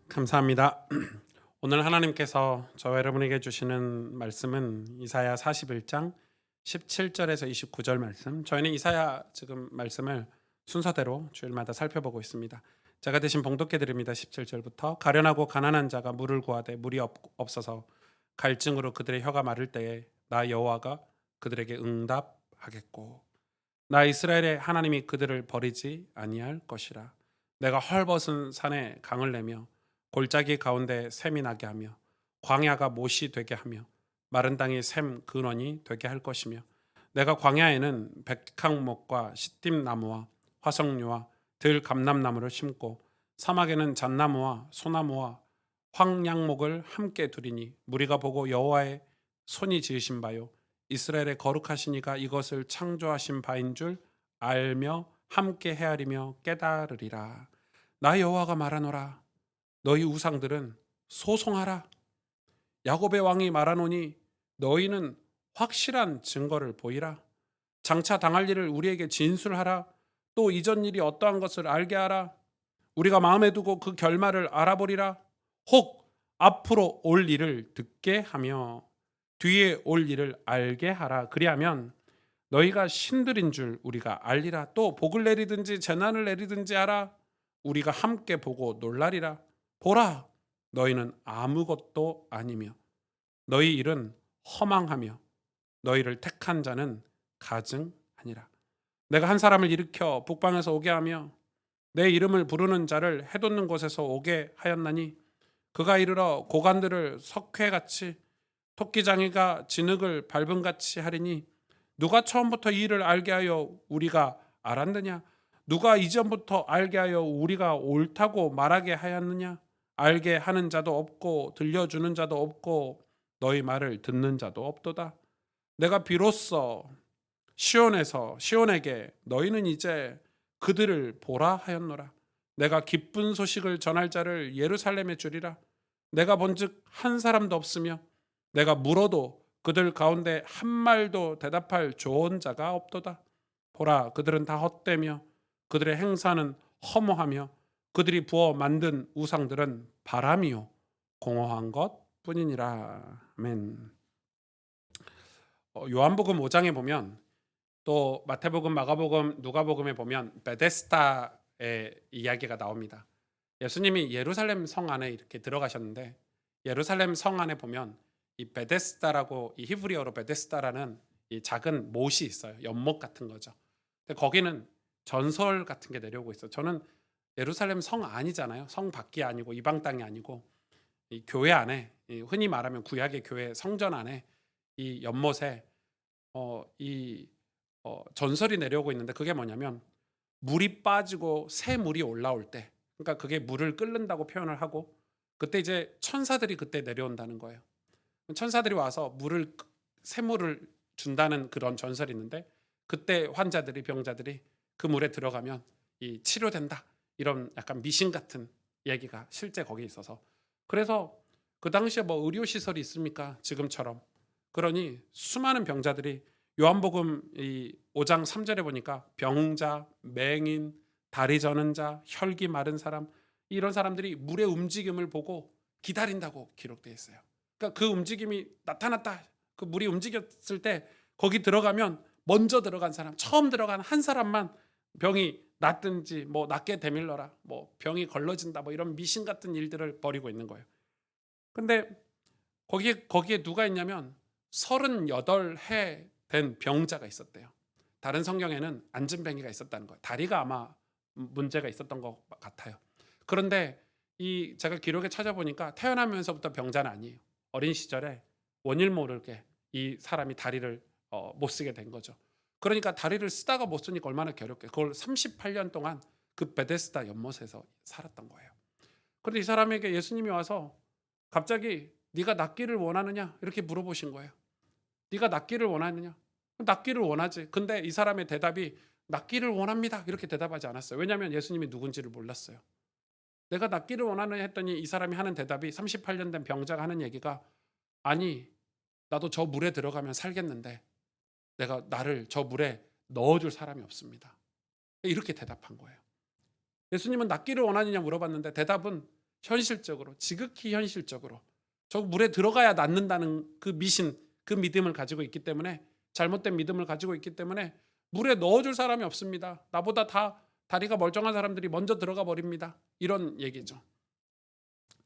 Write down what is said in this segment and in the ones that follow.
감사합니다. 오늘 하나님께서 저와 여러분에게 주시는 말씀은 이사야 41장 17절에서 29절 말씀. 저희는 이사야 지금 말씀을 순서대로 주일마다 살펴보고 있습니다. 제가 대신 봉독해 드립니다. 17절부터 가련하고 가난한 자가 물을 구하되 물이 없어서 갈증으로 그들의 혀가 마를 때에 나 여호와가 그들에게 응답하겠고 나 이스라엘의 하나님이 그들을 버리지 아니할 것이라. 내가 헐벗은 산에 강을 내며 골짜기 가운데 샘이 나게 하며 광야가 못이 되게 하며 마른 땅이 샘 근원이 되게 할 것이며 내가 광야에는 백향목과 시띠나무와 화석류와 들 감람나무를 심고 사막에는 잣나무와 소나무와 황양목을 함께 두리니 무리가 보고 여호와의 손이 지으신 바요 이스라엘의 거룩하시니가 이것을 창조하신 바인 줄 알며 함께 헤아리며 깨달으리라. 나 여호와가 말하노라. 너희 우상들은 소송하라. 야곱의 왕이 말하노니 너희는 확실한 증거를 보이라. 장차 당할 일을 우리에게 진술하라. 또 이전 일이 어떠한 것을 알게 하라. 우리가 마음에 두고 그 결말을 알아보리라. 혹 앞으로 올 일을 듣게 하며 뒤에 올 일을 알게 하라. 그리하면 너희가 신들인 줄 우리가 알리라. 또 복을 내리든지 재난을 내리든지 하라. 우리가 함께 보고 놀라리라. 보라, 너희는 아무것도 아니며 너희 일은 허망하며 너희를 택한 자는 가증하니라. 내가 한 사람을 일으켜 북방에서 오게 하며 내 이름을 부르는 자를 해돋는 곳에서 오게 하였나니 그가 이르러 고관들을 석회같이 토끼장이가 진흙을 밟음같이 하리니 누가 처음부터 이 일을 알게 하여 우리가 알았느냐? 누가 이전부터 알게 하여 우리가 옳다고 말하게 하였느냐? 알게 하는 자도 없고 들려주는 자도 없고 너희 말을 듣는 자도 없도다. 내가 비로소 시온에게 너희는 이제 그들을 보라 하였노라. 내가 기쁜 소식을 전할 자를 예루살렘에 주리라. 내가 본즉 한 사람도 없으며 내가 물어도 그들 가운데 한 말도 대답할 좋은 자가 없도다. 보라, 그들은 다 헛되며 그들의 행사는 허무하며 그들이 부어 만든 우상들은 바람이요 공허한 것뿐이니라. 아멘. 요한복음 5장에 보면 또 마태복음, 마가복음, 누가복음에 보면 베데스다의 이야기가 나옵니다. 예수님이 예루살렘 성 안에 이렇게 들어가셨는데 예루살렘 성 안에 보면 이 베데스다라고 이 히브리어로 베데스다라는 이 작은 못이 있어요. 연못 같은 거죠. 근데 거기는 전설 같은 게 내려오고 있어요. 저는 예루살렘 성 안이잖아요. 성 밖이 아니고 이방 땅이 아니고 이 교회 안에 흔히 말하면 구약의 교회 성전 안에 이 연못에 이 전설이 내려오고 있는데 그게 뭐냐면 물이 빠지고 새 물이 올라올 때 그러니까 그게 물을 끓는다고 표현을 하고 그때 이제 천사들이 그때 내려온다는 거예요. 천사들이 와서 새물을 준다는 그런 전설이 있는데 그때 환자들이 병자들이 그 물에 들어가면 이 치료된다. 이런 약간 미신 같은 얘기가 실제 거기에 있어서 그래서 그 당시에 뭐 의료 시설이 있습니까? 지금처럼. 그러니 수많은 병자들이 요한복음 이 5장 3절에 보니까 병자, 맹인, 다리 저는 자, 혈기 마른 사람 이런 사람들이 물의 움직임을 보고 기다린다고 기록되어 있어요. 그러니까 그 움직임이 나타났다. 그 물이 움직였을 때 거기 들어가면 먼저 들어간 사람, 처음 들어간 한 사람만 병이 낫든지 뭐 낫게 되밀러라. 뭐 병이 걸러진다. 뭐 이런 미신 같은 일들을 벌이고 있는 거예요. 근데 거기에 누가 있냐면 38해 된 병자가 있었대요. 다른 성경에는 안진뱅이가 있었다는 거예요. 다리가 아마 문제가 있었던 것 같아요. 그런데 이 제가 기록에 찾아보니까 태어나면서부터 병자는 아니에요. 어린 시절에 원일 모르게 이 사람이 다리를 못 쓰게 된 거죠. 그러니까 다리를 쓰다가 못 쓰니까 얼마나 괴롭게 그걸 38년 동안 그 베데스다 연못에서 살았던 거예요. 그런데 이 사람에게 예수님이 와서 갑자기 네가 낫기를 원하느냐 이렇게 물어보신 거예요. 네가 낫기를 원하느냐? 낫기를 원하지. 근데 이 사람의 대답이 낫기를 원합니다. 이렇게 대답하지 않았어요. 왜냐하면 예수님이 누군지를 몰랐어요. 내가 낫기를 원하느냐 했더니 이 사람이 하는 대답이 38년 된 병자가 하는 얘기가 아니 나도 저 물에 들어가면 살겠는데 내가 나를 저 물에 넣어줄 사람이 없습니다. 이렇게 대답한 거예요. 예수님은 낫기를 원하느냐 물어봤는데 대답은 현실적으로, 지극히 현실적으로 저 물에 들어가야 낫는다는 그 미신, 그 믿음을 가지고 있기 때문에, 잘못된 믿음을 가지고 있기 때문에 물에 넣어줄 사람이 없습니다. 나보다 다 다리가 멀쩡한 사람들이 먼저 들어가 버립니다. 이런 얘기죠.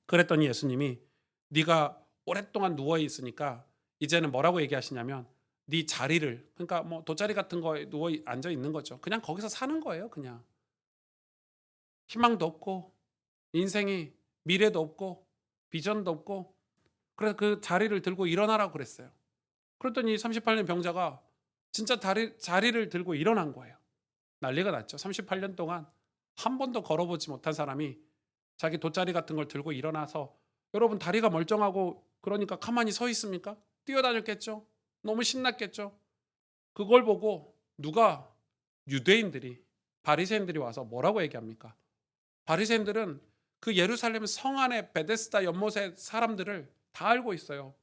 그랬더니 예수님이 네가 오랫동안 누워 있으니까 이제는 뭐라고 얘기하시냐면 네 자리를, 그러니까 뭐 돗자리 같은 거에 누워 앉아 있는 거죠. 그냥 거기서 사는 거예요. 그냥 희망도 없고 인생이 미래도 없고 비전도 없고, 그래서 그 자리를 들고 일어나라고 그랬어요. 그랬더니 38년 병자가 진짜 자리를 들고 일어난 거예요. 난리가 났죠. 38년 동안 한 번도 걸어보지 못한 사람이 자기 돗자리 같은 걸 들고 일어나서, 여러분 다리가 멀쩡하고 그러니까 가만히 서 있습니까? 뛰어다녔겠죠. 너무 신났겠죠. 그걸 보고 누가, 유대인들이, 바리새인들이 와서 뭐라고 얘기합니까? 바리새인들은 그 예루살렘 성 안에 베데스다 연못의 사람들을 다 알고 있어요.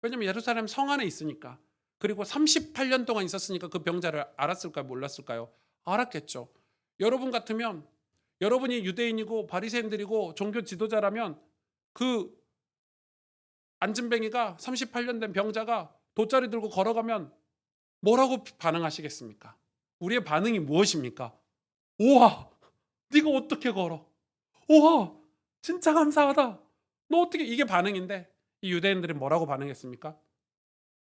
왜냐면 예루살렘 성 안에 있으니까. 그리고 38년 동안 있었으니까 그 병자를 알았을까요? 몰랐을까요? 알았겠죠. 여러분 같으면, 여러분이 유대인이고 바리새인들이고 종교 지도자라면 그 안진뱅이가 38년 된 병자가 돗자리 들고 걸어가면 뭐라고 반응하시겠습니까? 우리의 반응이 무엇입니까? 우와, 네가 어떻게 걸어? 우와, 진짜 감사하다. 너 어떻게, 이게 반응인데, 이 유대인들은 뭐라고 반응했습니까?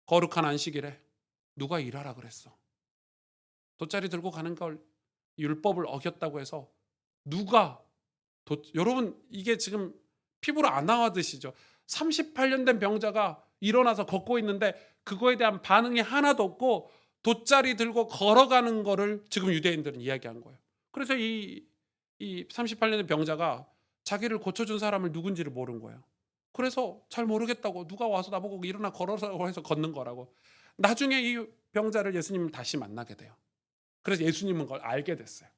거룩한 안식일에 누가 일하라 그랬어? 돗자리 들고 가는 걸 율법을 어겼다고 해서 누가, 여러분 이게 지금 피부로 안 나와드시죠? 38년 된 병자가 일어나서 걷고 있는데 그거에 대한 반응이 하나도 없고 돗자리 들고 걸어가는 거를 지금 유대인들은 이야기한 거예요. 그래서 이 38년 된 병자가 자기를 고쳐준 사람을 누군지를 모른 거예요. 그래서 잘 모르겠다고, 누가 와서 나보고 일어나 걸어라고 해서 걷는 거라고. 나중에 이 병자를 예수님은 다시 만나게 돼요. 그래서 예수님은 그걸 알게 됐어요.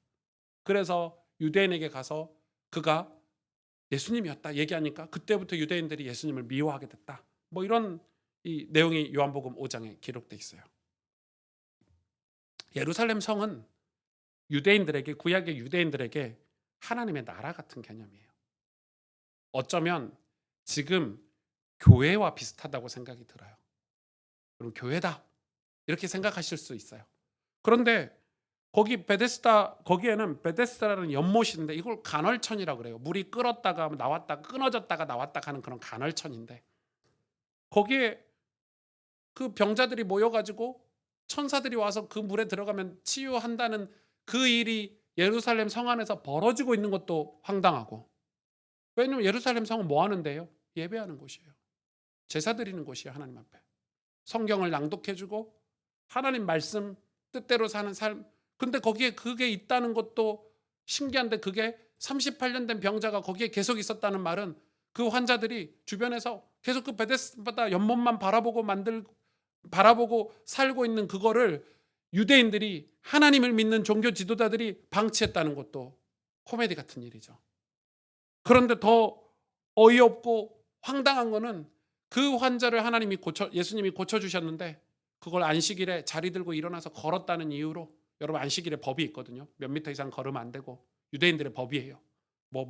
그래서 유대인에게 가서 그가 예수님이었다 얘기하니까 그때부터 유대인들이 예수님을 미워하게 됐다. 뭐 이런 이 내용이 요한복음 5장에 기록돼 있어요. 예루살렘 성은 유대인들에게, 구약의 유대인들에게 하나님의 나라 같은 개념이에요. 어쩌면 지금 교회와 비슷하다고 생각이 들어요. 그럼 교회다 이렇게 생각하실 수 있어요. 그런데 거기에는 베데스다라는 연못인데 이걸 간헐천이라고 그래요. 물이 끓었다가 나왔다가 끊어졌다가 나왔다가 하는 그런 간헐천인데, 거기에 그 병자들이 모여가지고 천사들이 와서 그 물에 들어가면 치유한다는 그 일이 예루살렘 성 안에서 벌어지고 있는 것도 황당하고, 왜냐면 예루살렘 성은 뭐 하는 데요? 예배하는 곳이에요. 제사 드리는 곳이에요. 하나님 앞에 성경을 낭독해주고 하나님 말씀 뜻대로 사는 삶. 근데 거기에 그게 있다는 것도 신기한데, 그게 38년 된 병자가 거기에 계속 있었다는 말은 그 환자들이 주변에서 계속 그 베데스다 연못만 바라보고 살고 있는 그거를 유대인들이, 하나님을 믿는 종교 지도자들이 방치했다는 것도 코미디 같은 일이죠. 그런데 더 어이없고 황당한 거는 그 환자를 예수님이 고쳐주셨는데 그걸 안식일에 자리 들고 일어나서 걸었다는 이유로, 여러분 안식일에 법이 있거든요. 몇 미터 이상 걸으면 안 되고, 유대인들의 법이에요. 뭐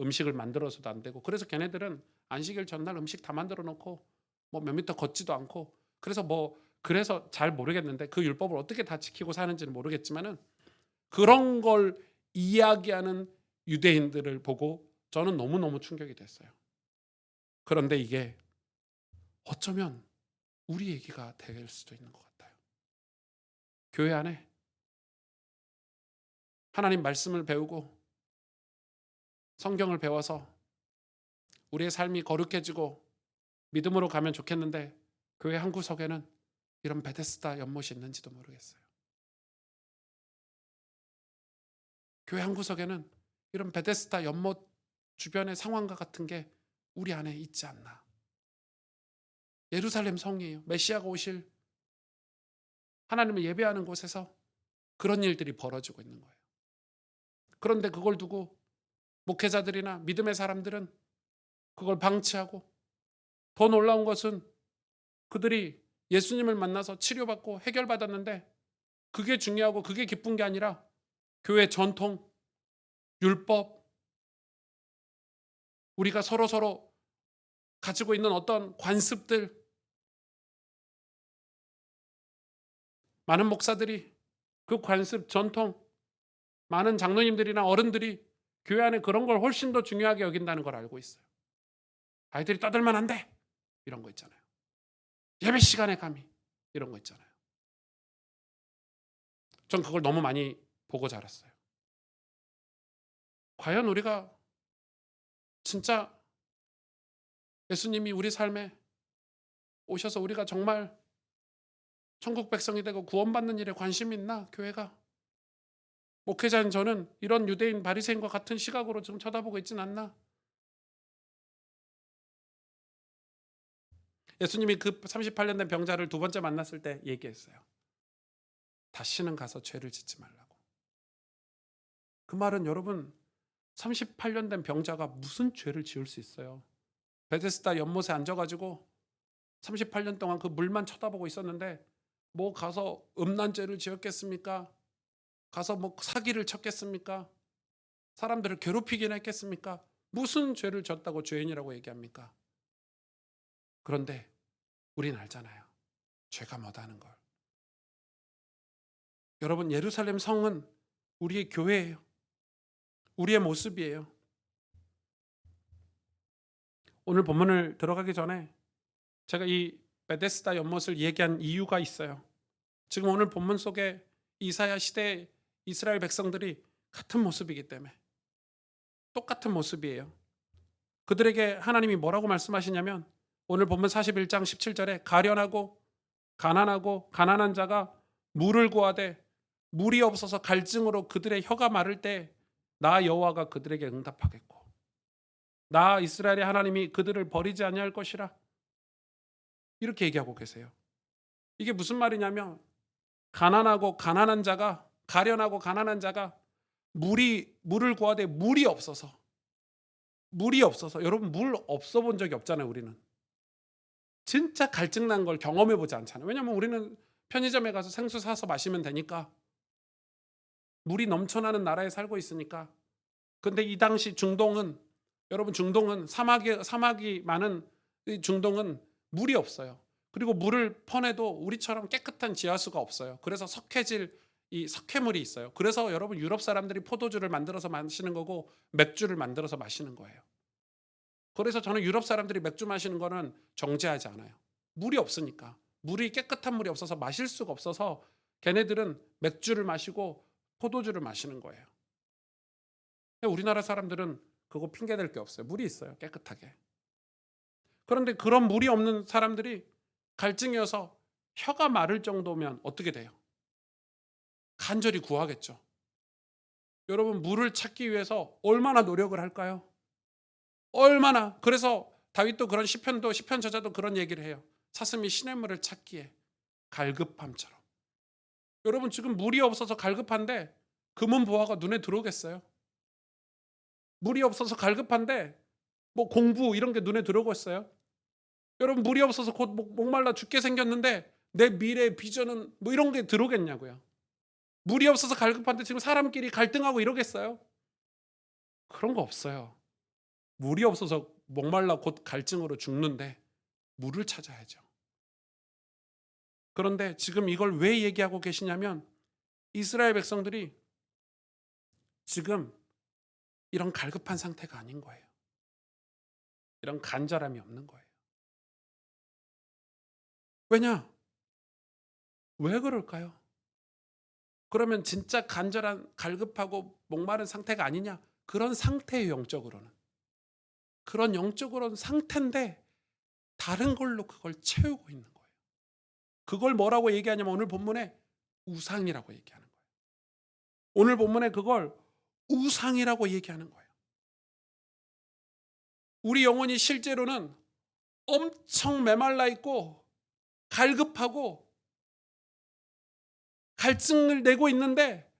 음식을 만들어서도 안 되고, 그래서 걔네들은 안식일 전날 음식 다 만들어 놓고 뭐 몇 미터 걷지도 않고, 그래서 잘 모르겠는데 그 율법을 어떻게 다 지키고 사는지는 모르겠지만은, 그런 걸 이야기하는 유대인들을 보고 저는 너무너무 충격이 됐어요. 그런데 이게 어쩌면 우리 얘기가 될 수도 있는 것 같아요. 교회 안에 하나님 말씀을 배우고 성경을 배워서 우리의 삶이 거룩해지고 믿음으로 가면 좋겠는데, 교회 한 구석에는 이런 베데스다 연못이 있는지도 모르겠어요. 교회 한 구석에는 이런 베데스다 연못 주변의 상황과 같은 게 우리 안에 있지 않나. 예루살렘 성이에요. 메시아가 오실, 하나님을 예배하는 곳에서 그런 일들이 벌어지고 있는 거예요. 그런데 그걸 두고 목회자들이나 믿음의 사람들은 그걸 방치하고, 더 놀라운 것은 그들이 예수님을 만나서 치료받고 해결받았는데 그게 중요하고 그게 기쁜 게 아니라 교회 전통, 율법, 우리가 서로 가지고 있는 어떤 관습들, 많은 목사들이 그 관습, 전통, 많은 장로님들이나 어른들이 교회 안에 그런 걸 훨씬 더 중요하게 여긴다는 걸 알고 있어요. 아이들이 떠들면 안 돼. 이런 거 있잖아요. 예배 시간에 감히. 이런 거 있잖아요. 전 그걸 너무 많이 보고 자랐어요. 과연 우리가 진짜 예수님이 우리 삶에 오셔서 우리가 정말 천국 백성이 되고 구원받는 일에 관심이 있나? 교회가. 목회자인 저는 이런 유대인 바리새인과 같은 시각으로 좀 쳐다보고 있진 않나? 예수님이 그 38년 된 병자를 두 번째 만났을 때 얘기했어요. 다시는 가서 죄를 짓지 말라고. 그 말은 여러분 38년 된 병자가 무슨 죄를 지을 수 있어요? 베데스다 연못에 앉아가지고 38년 동안 그 물만 쳐다보고 있었는데 뭐 가서 음란죄를 지었겠습니까? 가서 뭐 사기를 쳤겠습니까? 사람들을 괴롭히긴 했겠습니까? 무슨 죄를 졌다고 죄인이라고 얘기합니까? 그런데 우린 알잖아요. 죄가 뭐다는 걸. 여러분, 예루살렘 성은 우리의 교회예요. 우리의 모습이에요. 오늘 본문을 들어가기 전에 제가 이 베데스다 연못을 얘기한 이유가 있어요. 지금 오늘 본문 속에 이사야 시대의 이스라엘 백성들이 같은 모습이기 때문에 똑같은 모습이에요. 그들에게 하나님이 뭐라고 말씀하시냐면 오늘 본문 41장 17절에 가련하고 가난하고 가난한 자가 물을 구하되 물이 없어서 갈증으로 그들의 혀가 마를 때 나 여호와가 그들에게 응답하겠고 나 이스라엘의 하나님이 그들을 버리지 아니할 것이라 이렇게 얘기하고 계세요. 이게 무슨 말이냐면 가난하고 가난한 자가 가련하고 가난한 자가 물을 구하되 물이 없어서 여러분 물 없어 본 적이 없잖아요. 우리는 진짜 갈증 난 걸 경험해 보지 않잖아요. 왜냐면 우리는 편의점에 가서 생수 사서 마시면 되니까 물이 넘쳐나는 나라에 살고 있으니까. 근데 이 당시 중동은 여러분 중동은 사막이 많은 이 중동은 물이 없어요. 그리고 물을 퍼내도 우리처럼 깨끗한 지하수가 없어요. 그래서 석회질 이 석회물이 있어요. 그래서 여러분 유럽 사람들이 포도주를 만들어서 마시는 거고 맥주를 만들어서 마시는 거예요. 그래서 저는 유럽 사람들이 맥주 마시는 거는 정죄하지 않아요. 물이 없으니까. 물이 깨끗한 물이 없어서 마실 수가 없어서 걔네들은 맥주를 마시고 포도주를 마시는 거예요. 우리나라 사람들은 그거 핑계댈 게 없어요. 물이 있어요. 깨끗하게. 그런데 그런 물이 없는 사람들이 갈증이어서 혀가 마를 정도면 어떻게 돼요? 간절히 구하겠죠. 여러분 물을 찾기 위해서 얼마나 노력을 할까요? 얼마나. 그래서 다윗도 그런 시편 저자도 그런 얘기를 해요. 사슴이 시냇물을 찾기에 갈급함처럼. 여러분 지금 물이 없어서 갈급한데 금은 보화가 눈에 들어오겠어요? 물이 없어서 갈급한데 뭐 공부 이런 게 눈에 들어오겠어요? 여러분 물이 없어서 곧 목말라 죽게 생겼는데 내 미래의 비전은 뭐 이런 게 들어오겠냐고요. 물이 없어서 갈급한데 지금 사람끼리 갈등하고 이러겠어요? 그런 거 없어요. 물이 없어서 목말라 곧 갈증으로 죽는데 물을 찾아야죠. 그런데 지금 이걸 왜 얘기하고 계시냐면 이스라엘 백성들이 지금 이런 갈급한 상태가 아닌 거예요. 이런 간절함이 없는 거예요. 왜냐? 왜 그럴까요? 그러면 진짜 간절한 갈급하고 목마른 상태가 아니냐? 그런 상태예요. 영적으로는. 그런 영적으로는 상태인데 다른 걸로 그걸 채우고 있는 거예요. 그걸 뭐라고 얘기하냐면 오늘 본문에 우상이라고 얘기하는 거예요. 오늘 본문에 그걸 우상이라고 얘기하는 거예요. 우리 영혼이 실제로는 엄청 메말라 있고 갈급하고 갈증을 내고 있는데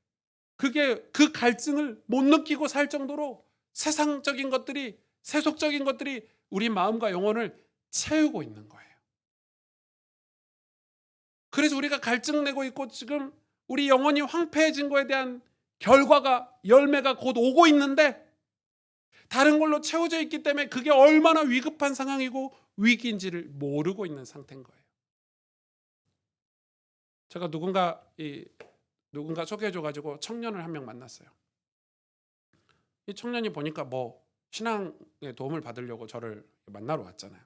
그게 그 갈증을 못 느끼고 살 정도로 세상적인 것들이 세속적인 것들이 우리 마음과 영혼을 채우고 있는 거예요. 그래서 우리가 갈증 내고 있고 지금 우리 영혼이 황폐해진 거에 대한 결과가 열매가 곧 오고 있는데 다른 걸로 채워져 있기 때문에 그게 얼마나 위급한 상황이고 위기인지를 모르고 있는 상태인 거예요. 제가 누군가 소개해 줘 가지고 청년을 한 명 만났어요. 이 청년이 보니까 뭐 신앙의 도움을 받으려고 저를 만나러 왔잖아요.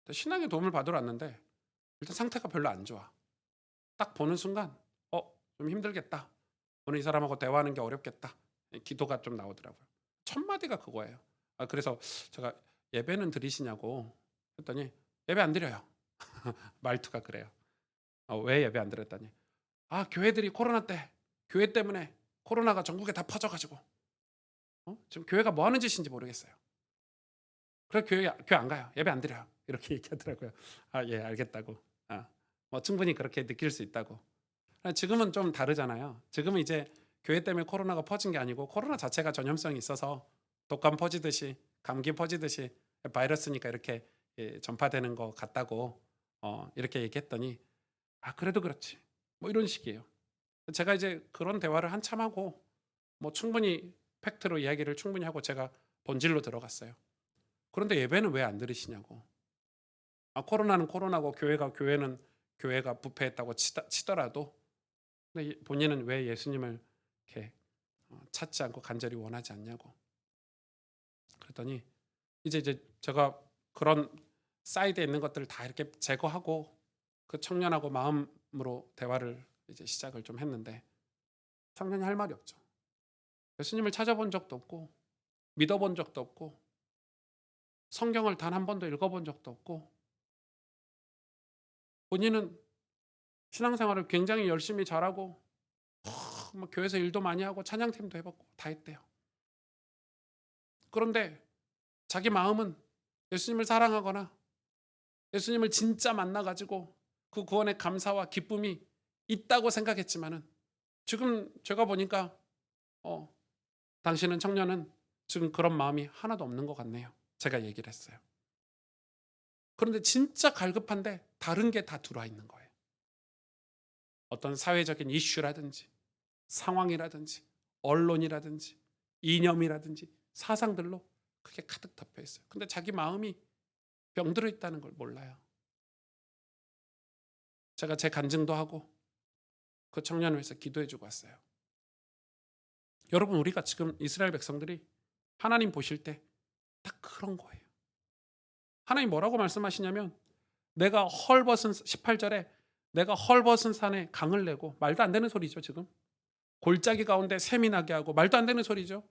근데 신앙의 도움을 받으러 왔는데 일단 상태가 별로 안 좋아. 딱 보는 순간 좀 힘들겠다. 오늘 이 사람하고 대화하는 게 어렵겠다. 기도가 좀 나오더라고요. 첫 마디가 그거예요. 그래서 제가 "예배는 드리시냐."고 했더니 "예배 안 드려요." 말투가 그래요. 왜 예배 안 드렸더니 교회들이 코로나 때 교회 때문에 코로나가 전국에 다 퍼져 가지고 지금 교회가 뭐 하는 짓인지 모르겠어요. 그래서 교회 안 가요. 예배 안 드려요." 이렇게 얘기하더라고요. 예 알겠다고. 뭐 충분히 그렇게 느낄 수 있다고. 지금은 좀 다르잖아요. 지금은 이제 교회 때문에 코로나가 퍼진 게 아니고 코로나 자체가 전염성이 있어서 독감 퍼지듯이 감기 퍼지듯이 바이러스니까 이렇게 전파되는 것 같다고 이렇게 얘기했더니 그래도 그렇지. 뭐 이런 식이에요. 제가 이제 그런 대화를 한참 하고 뭐 충분히 팩트로 이야기를 충분히 하고 제가 본질로 들어갔어요. 그런데 예배는 왜 안 들으시냐고. 코로나는 코로나고 교회는 교회가 부패했다고 치더라도 근데 본인은 왜 예수님을 이렇게 찾지 않고 간절히 원하지 않냐고. 그랬더니 이제 제가 그런 사이드에 있는 것들을 다 이렇게 제거하고 그 청년하고 마음으로 대화를 이제 시작을 좀 했는데 청년이 할 말이 없죠. 예수님을 찾아본 적도 없고 믿어본 적도 없고 성경을 단 한 번도 읽어본 적도 없고 본인은 신앙생활을 굉장히 열심히 잘하고 뭐 교회에서 일도 많이 하고 찬양팀도 해봤고 다 했대요. 그런데 자기 마음은 예수님을 사랑하거나 예수님을 진짜 만나가지고 그 구원의 감사와 기쁨이 있다고 생각했지만은 지금 제가 보니까 당신은 청년은 지금 그런 마음이 하나도 없는 것 같네요. 제가 얘기를 했어요. 그런데 진짜 갈급한데 다른 게 다 들어와 있는 거예요. 어떤 사회적인 이슈라든지 상황이라든지 언론이라든지 이념이라든지 사상들로 그게 가득 덮여 있어요. 근데 자기 마음이 병들어 있다는 걸 몰라요. 제가 제 간증도 하고 그 청년을 위해서 기도해 주고 왔어요. 여러분 우리가 지금 이스라엘 백성들이 하나님 보실 때 딱 그런 거예요. 하나님 뭐라고 말씀하시냐면 내가 헐벗은 18절에 내가 헐벗은 산에 강을 내고 말도 안 되는 소리죠 지금. 골짜기 가운데 샘이 나게 하고 말도 안 되는 소리죠.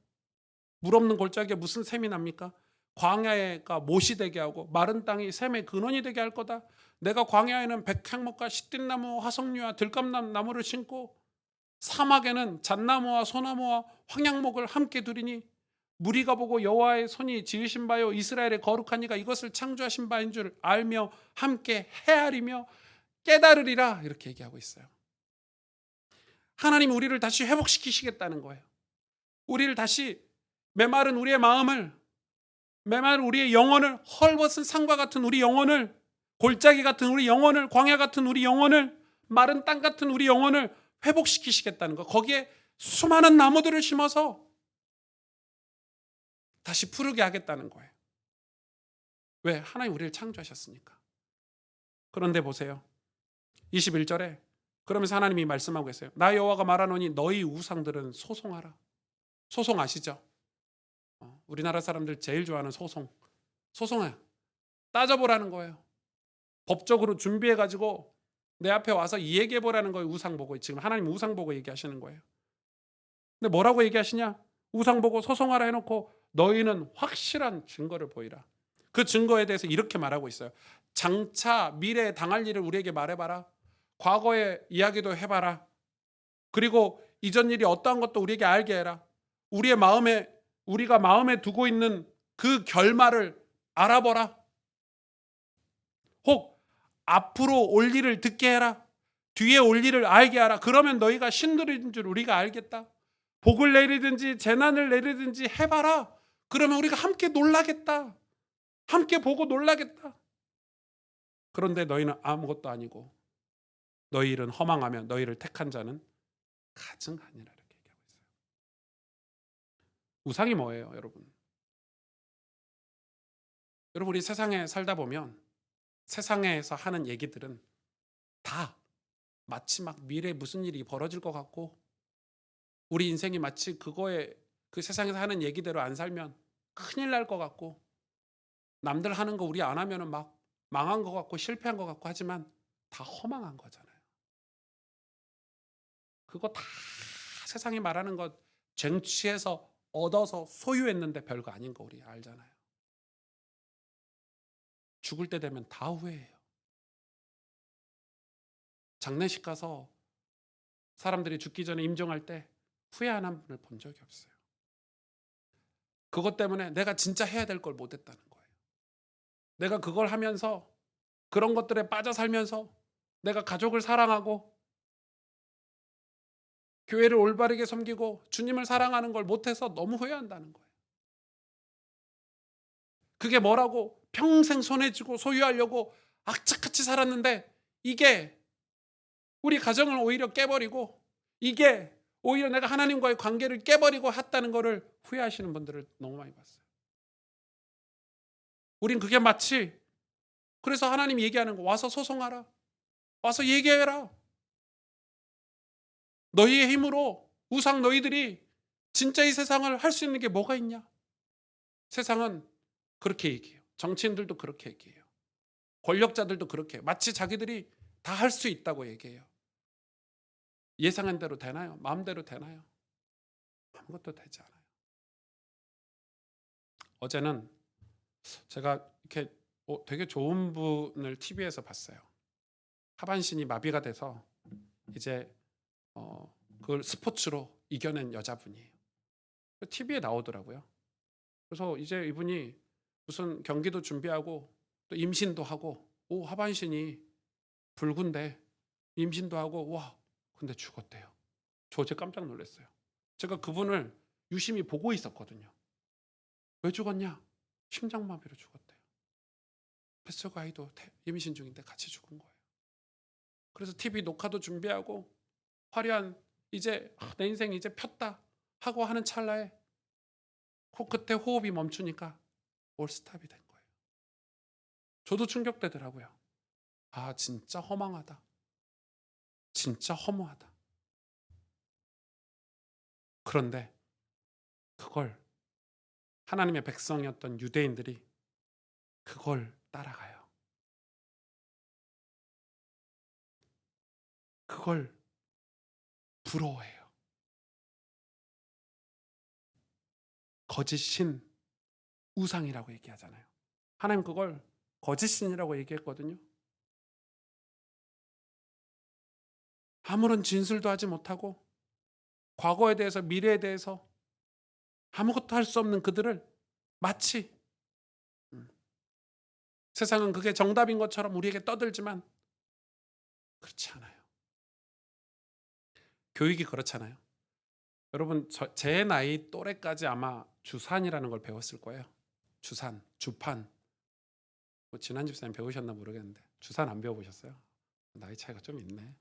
물 없는 골짜기에 무슨 샘이 납니까? 광야가 못이 되게 하고 마른 땅이 샘의 근원이 되게 할 거다. 내가 광야에는 백향목과 시띠나무 화석류와 들감나무를 심고 사막에는 잣나무와 소나무와 황양목을 함께 두리니 무리가 보고 여호와의 손이 지으신 바요 이스라엘의 거룩한 이가 이것을 창조하신 바인 줄 알며 함께 헤아리며 깨달으리라 이렇게 얘기하고 있어요. 하나님 우리를 다시 회복시키시겠다는 거예요. 우리를 다시 메마른 우리의 마음을 메마른 우리의 영혼을 헐벗은 산과 같은 우리 영혼을 골짜기 같은 우리 영혼을 광야 같은 우리 영혼을 마른 땅 같은 우리 영혼을 회복시키시겠다는 거. 거기에 수많은 나무들을 심어서 다시 푸르게 하겠다는 거예요. 왜? 하나님 우리를 창조하셨으니까. 그런데 보세요. 21절에 그러면서 하나님이 말씀하고 계세요. 나 여호와가 말하노니 너희 우상들은 소송하라. 소송 아시죠? 우리나라 사람들 제일 좋아하는 소송. 소송해. 따져보라는 거예요. 법적으로 준비해가지고 내 앞에 와서 이 얘기해보라는 거예요. 우상 보고. 지금 하나님 우상 보고 얘기하시는 거예요. 근데 뭐라고 얘기하시냐? 우상 보고 소송하라 해놓고 너희는 확실한 증거를 보이라. 그 증거에 대해서 이렇게 말하고 있어요. 장차 미래에 당할 일을 우리에게 말해봐라. 과거의 이야기도 해봐라. 그리고 이전 일이 어떠한 것도 우리에게 알게 해라. 우리가 마음에 두고 있는 그 결말을 알아보라. 혹 앞으로 올 일을 듣게 해라. 뒤에 올 일을 알게 하라. 그러면 너희가 신들인 줄 우리가 알겠다. 복을 내리든지 재난을 내리든지 해봐라. 그러면 우리가 함께 놀라겠다. 함께 보고 놀라겠다. 그런데 너희는 아무것도 아니고 너희 일은 허망하며 너희를 택한 자는 가증하니라 이렇게 얘기하고 있어요. 우상이 뭐예요, 여러분? 여러분 우리 세상에 살다 보면 세상에서 하는 얘기들은 다 마치 막 미래에 무슨 일이 벌어질 것 같고 우리 인생이 마치 그거에 그 세상에서 하는 얘기대로 안 살면 큰일 날 것 같고 남들 하는 거 우리 안 하면은 막 망한 것 같고 실패한 것 같고 하지만 다 허망한 거잖아요. 그거 다 세상이 말하는 것 쟁취해서 얻어서 소유했는데 별거 아닌 거 우리 알잖아요. 죽을 때 되면 다 후회해요. 장례식 가서 사람들이 죽기 전에 임종할 때 후회하는 분을 본 적이 없어요. 그것 때문에 내가 진짜 해야 될 걸 못했다는 거예요. 내가 그걸 하면서 그런 것들에 빠져 살면서 내가 가족을 사랑하고 교회를 올바르게 섬기고 주님을 사랑하는 걸 못해서 너무 후회한다는 거예요. 그게 뭐라고 평생 손에 쥐고 소유하려고 악착같이 살았는데 이게 우리 가정을 오히려 깨버리고 이게 오히려 내가 하나님과의 관계를 깨버리고 했다는 거를 후회하시는 분들을 너무 많이 봤어요. 우린 그게 마치 그래서 하나님이 얘기하는 거 와서 소송하라. 와서 얘기해라. 너희의 힘으로 우상 너희들이 진짜 이 세상을 할 수 있는 게 뭐가 있냐? 세상은 그렇게 얘기해요. 정치인들도 그렇게 얘기해요. 권력자들도 그렇게 마치 자기들이 다 할 수 있다고 얘기해요. 예상한 대로 되나요? 마음대로 되나요? 아무것도 되지 않아요. 어제는 제가 이렇게 되게 좋은 분을 TV에서 봤어요. 하반신이 마비가 돼서 이제 그걸 스포츠로 이겨낸 여자분이에요. TV에 나오더라고요. 그래서 이제 이분이 무슨 경기도 준비하고 또 임신도 하고 하반신이 붉은데 임신도 하고 와 근데 죽었대요. 저 어제 깜짝 놀랐어요. 제가 그분을 유심히 보고 있었거든요. 왜 죽었냐? 심장마비로 죽었대요. 뱃속 아이도 임신 중인데 같이 죽은 거예요. 그래서 TV 녹화도 준비하고 화려한 이제 내 인생 이제 폈다 하고 하는 찰나에 그때 호흡이 멈추니까 올스탑이 된 거예요. 저도 충격되더라고요. 아 진짜 허망하다. 진짜 허무하다. 그런데 그걸 하나님의 백성이었던 유대인들이 그걸 따라가요. 그걸 부러워해요. 거짓신 우상이라고 얘기하잖아요. 하나님 그걸 거짓신이라고 얘기했거든요. 아무런 진술도 하지 못하고 과거에 대해서 미래에 대해서 아무것도 할 수 없는 그들을 마치 세상은 그게 정답인 것처럼 우리에게 떠들지만 그렇지 않아요. 교육이 그렇잖아요. 여러분 제 나이 또래까지 아마 주산이라는 걸 배웠을 거예요. 주산, 주판. 뭐 지난 집사님 배우셨나 모르겠는데 주산 안 배워보셨어요? 나이 차이가 좀 있네.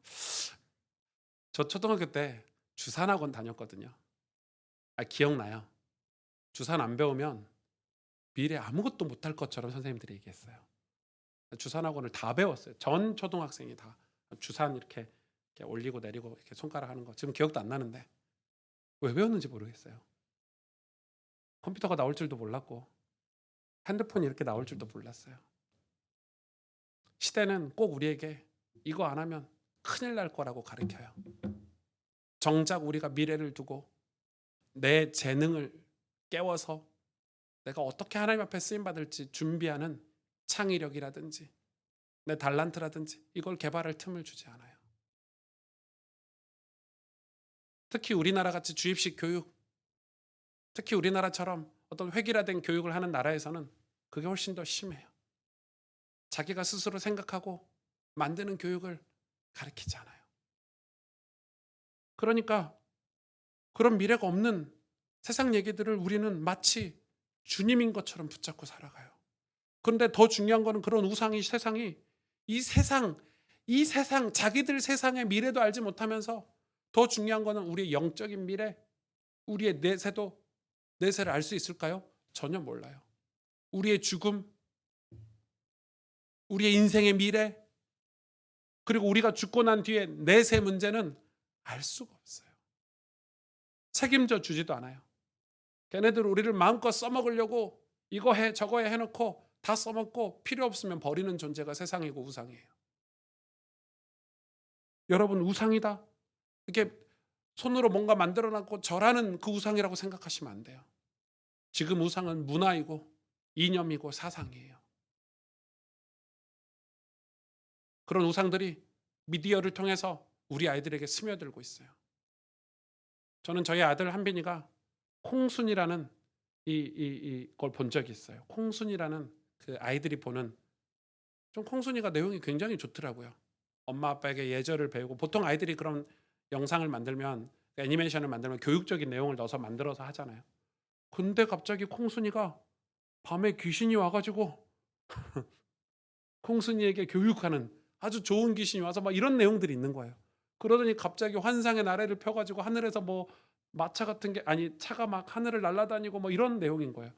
저 초등학교 때 주산학원 다녔거든요. 기억나요. 주산 안 배우면 미래 아무것도 못할 것처럼 선생님들이 얘기했어요. 주산학원을 다 배웠어요. 전 초등학생이 다 주산 이렇게 올리고 내리고 이렇게 손가락 하는 거 지금 기억도 안 나는데 왜 배웠는지 모르겠어요. 컴퓨터가 나올 줄도 몰랐고 핸드폰이 이렇게 나올 줄도 몰랐어요. 시대는 꼭 우리에게 이거 안 하면 큰일 날 거라고 가르쳐요. 정작 우리가 미래를 두고 내 재능을 깨워서 내가 어떻게 하나님 앞에 쓰임 받을지 준비하는 창의력이라든지 내 달란트라든지 이걸 개발할 틈을 주지 않아요. 특히 우리나라 같이 주입식 교육, 특히 우리나라처럼 어떤 획일화된 교육을 하는 나라에서는 그게 훨씬 더 심해요. 자기가 스스로 생각하고 만드는 교육을 가르치지 않아요. 그러니까 그런 미래가 없는 세상 얘기들을 우리는 마치 주님인 것처럼 붙잡고 살아가요. 그런데 더 중요한 거는 그런 우상이 세상이 이 세상 자기들 세상의 미래도 알지 못하면서 더 중요한 거는 우리의 영적인 미래, 우리의 내세를 알 수 있을까요? 전혀 몰라요. 우리의 죽음, 우리의 인생의 미래, 그리고 우리가 죽고 난 뒤에 내세 문제는 알 수가 없어요. 책임져 주지도 않아요. 걔네들 우리를 마음껏 써먹으려고 이거 해 저거 해 해놓고 다 써먹고 필요 없으면 버리는 존재가 세상이고 우상이에요. 여러분, 우상이다, 이렇게 손으로 뭔가 만들어 놨고 절하는 그 우상이라고 생각하시면 안 돼요. 지금 우상은 문화이고 이념이고 사상이에요. 그런 우상들이 미디어를 통해서 우리 아이들에게 스며들고 있어요. 저는 저희 아들 한빈이가 콩순이라는 이걸 본 적이 있어요. 콩순이라는 그 아이들이 보는, 좀 콩순이가 내용이 굉장히 좋더라고요. 엄마 아빠에게 예절을 배우고, 보통 아이들이 그런 영상을 만들면, 애니메이션을 만들면 교육적인 내용을 넣어서 만들어서 하잖아요. 근데 갑자기 콩순이가 밤에 귀신이 와가지고 콩순이에게 교육하는, 아주 좋은 귀신이 와서 막 이런 내용들이 있는 거예요. 그러더니 갑자기 환상의 나래를 펴가지고 하늘에서 뭐 마차 같은 게, 아니 차가 막 하늘을 날아다니고 뭐 이런 내용인 거예요.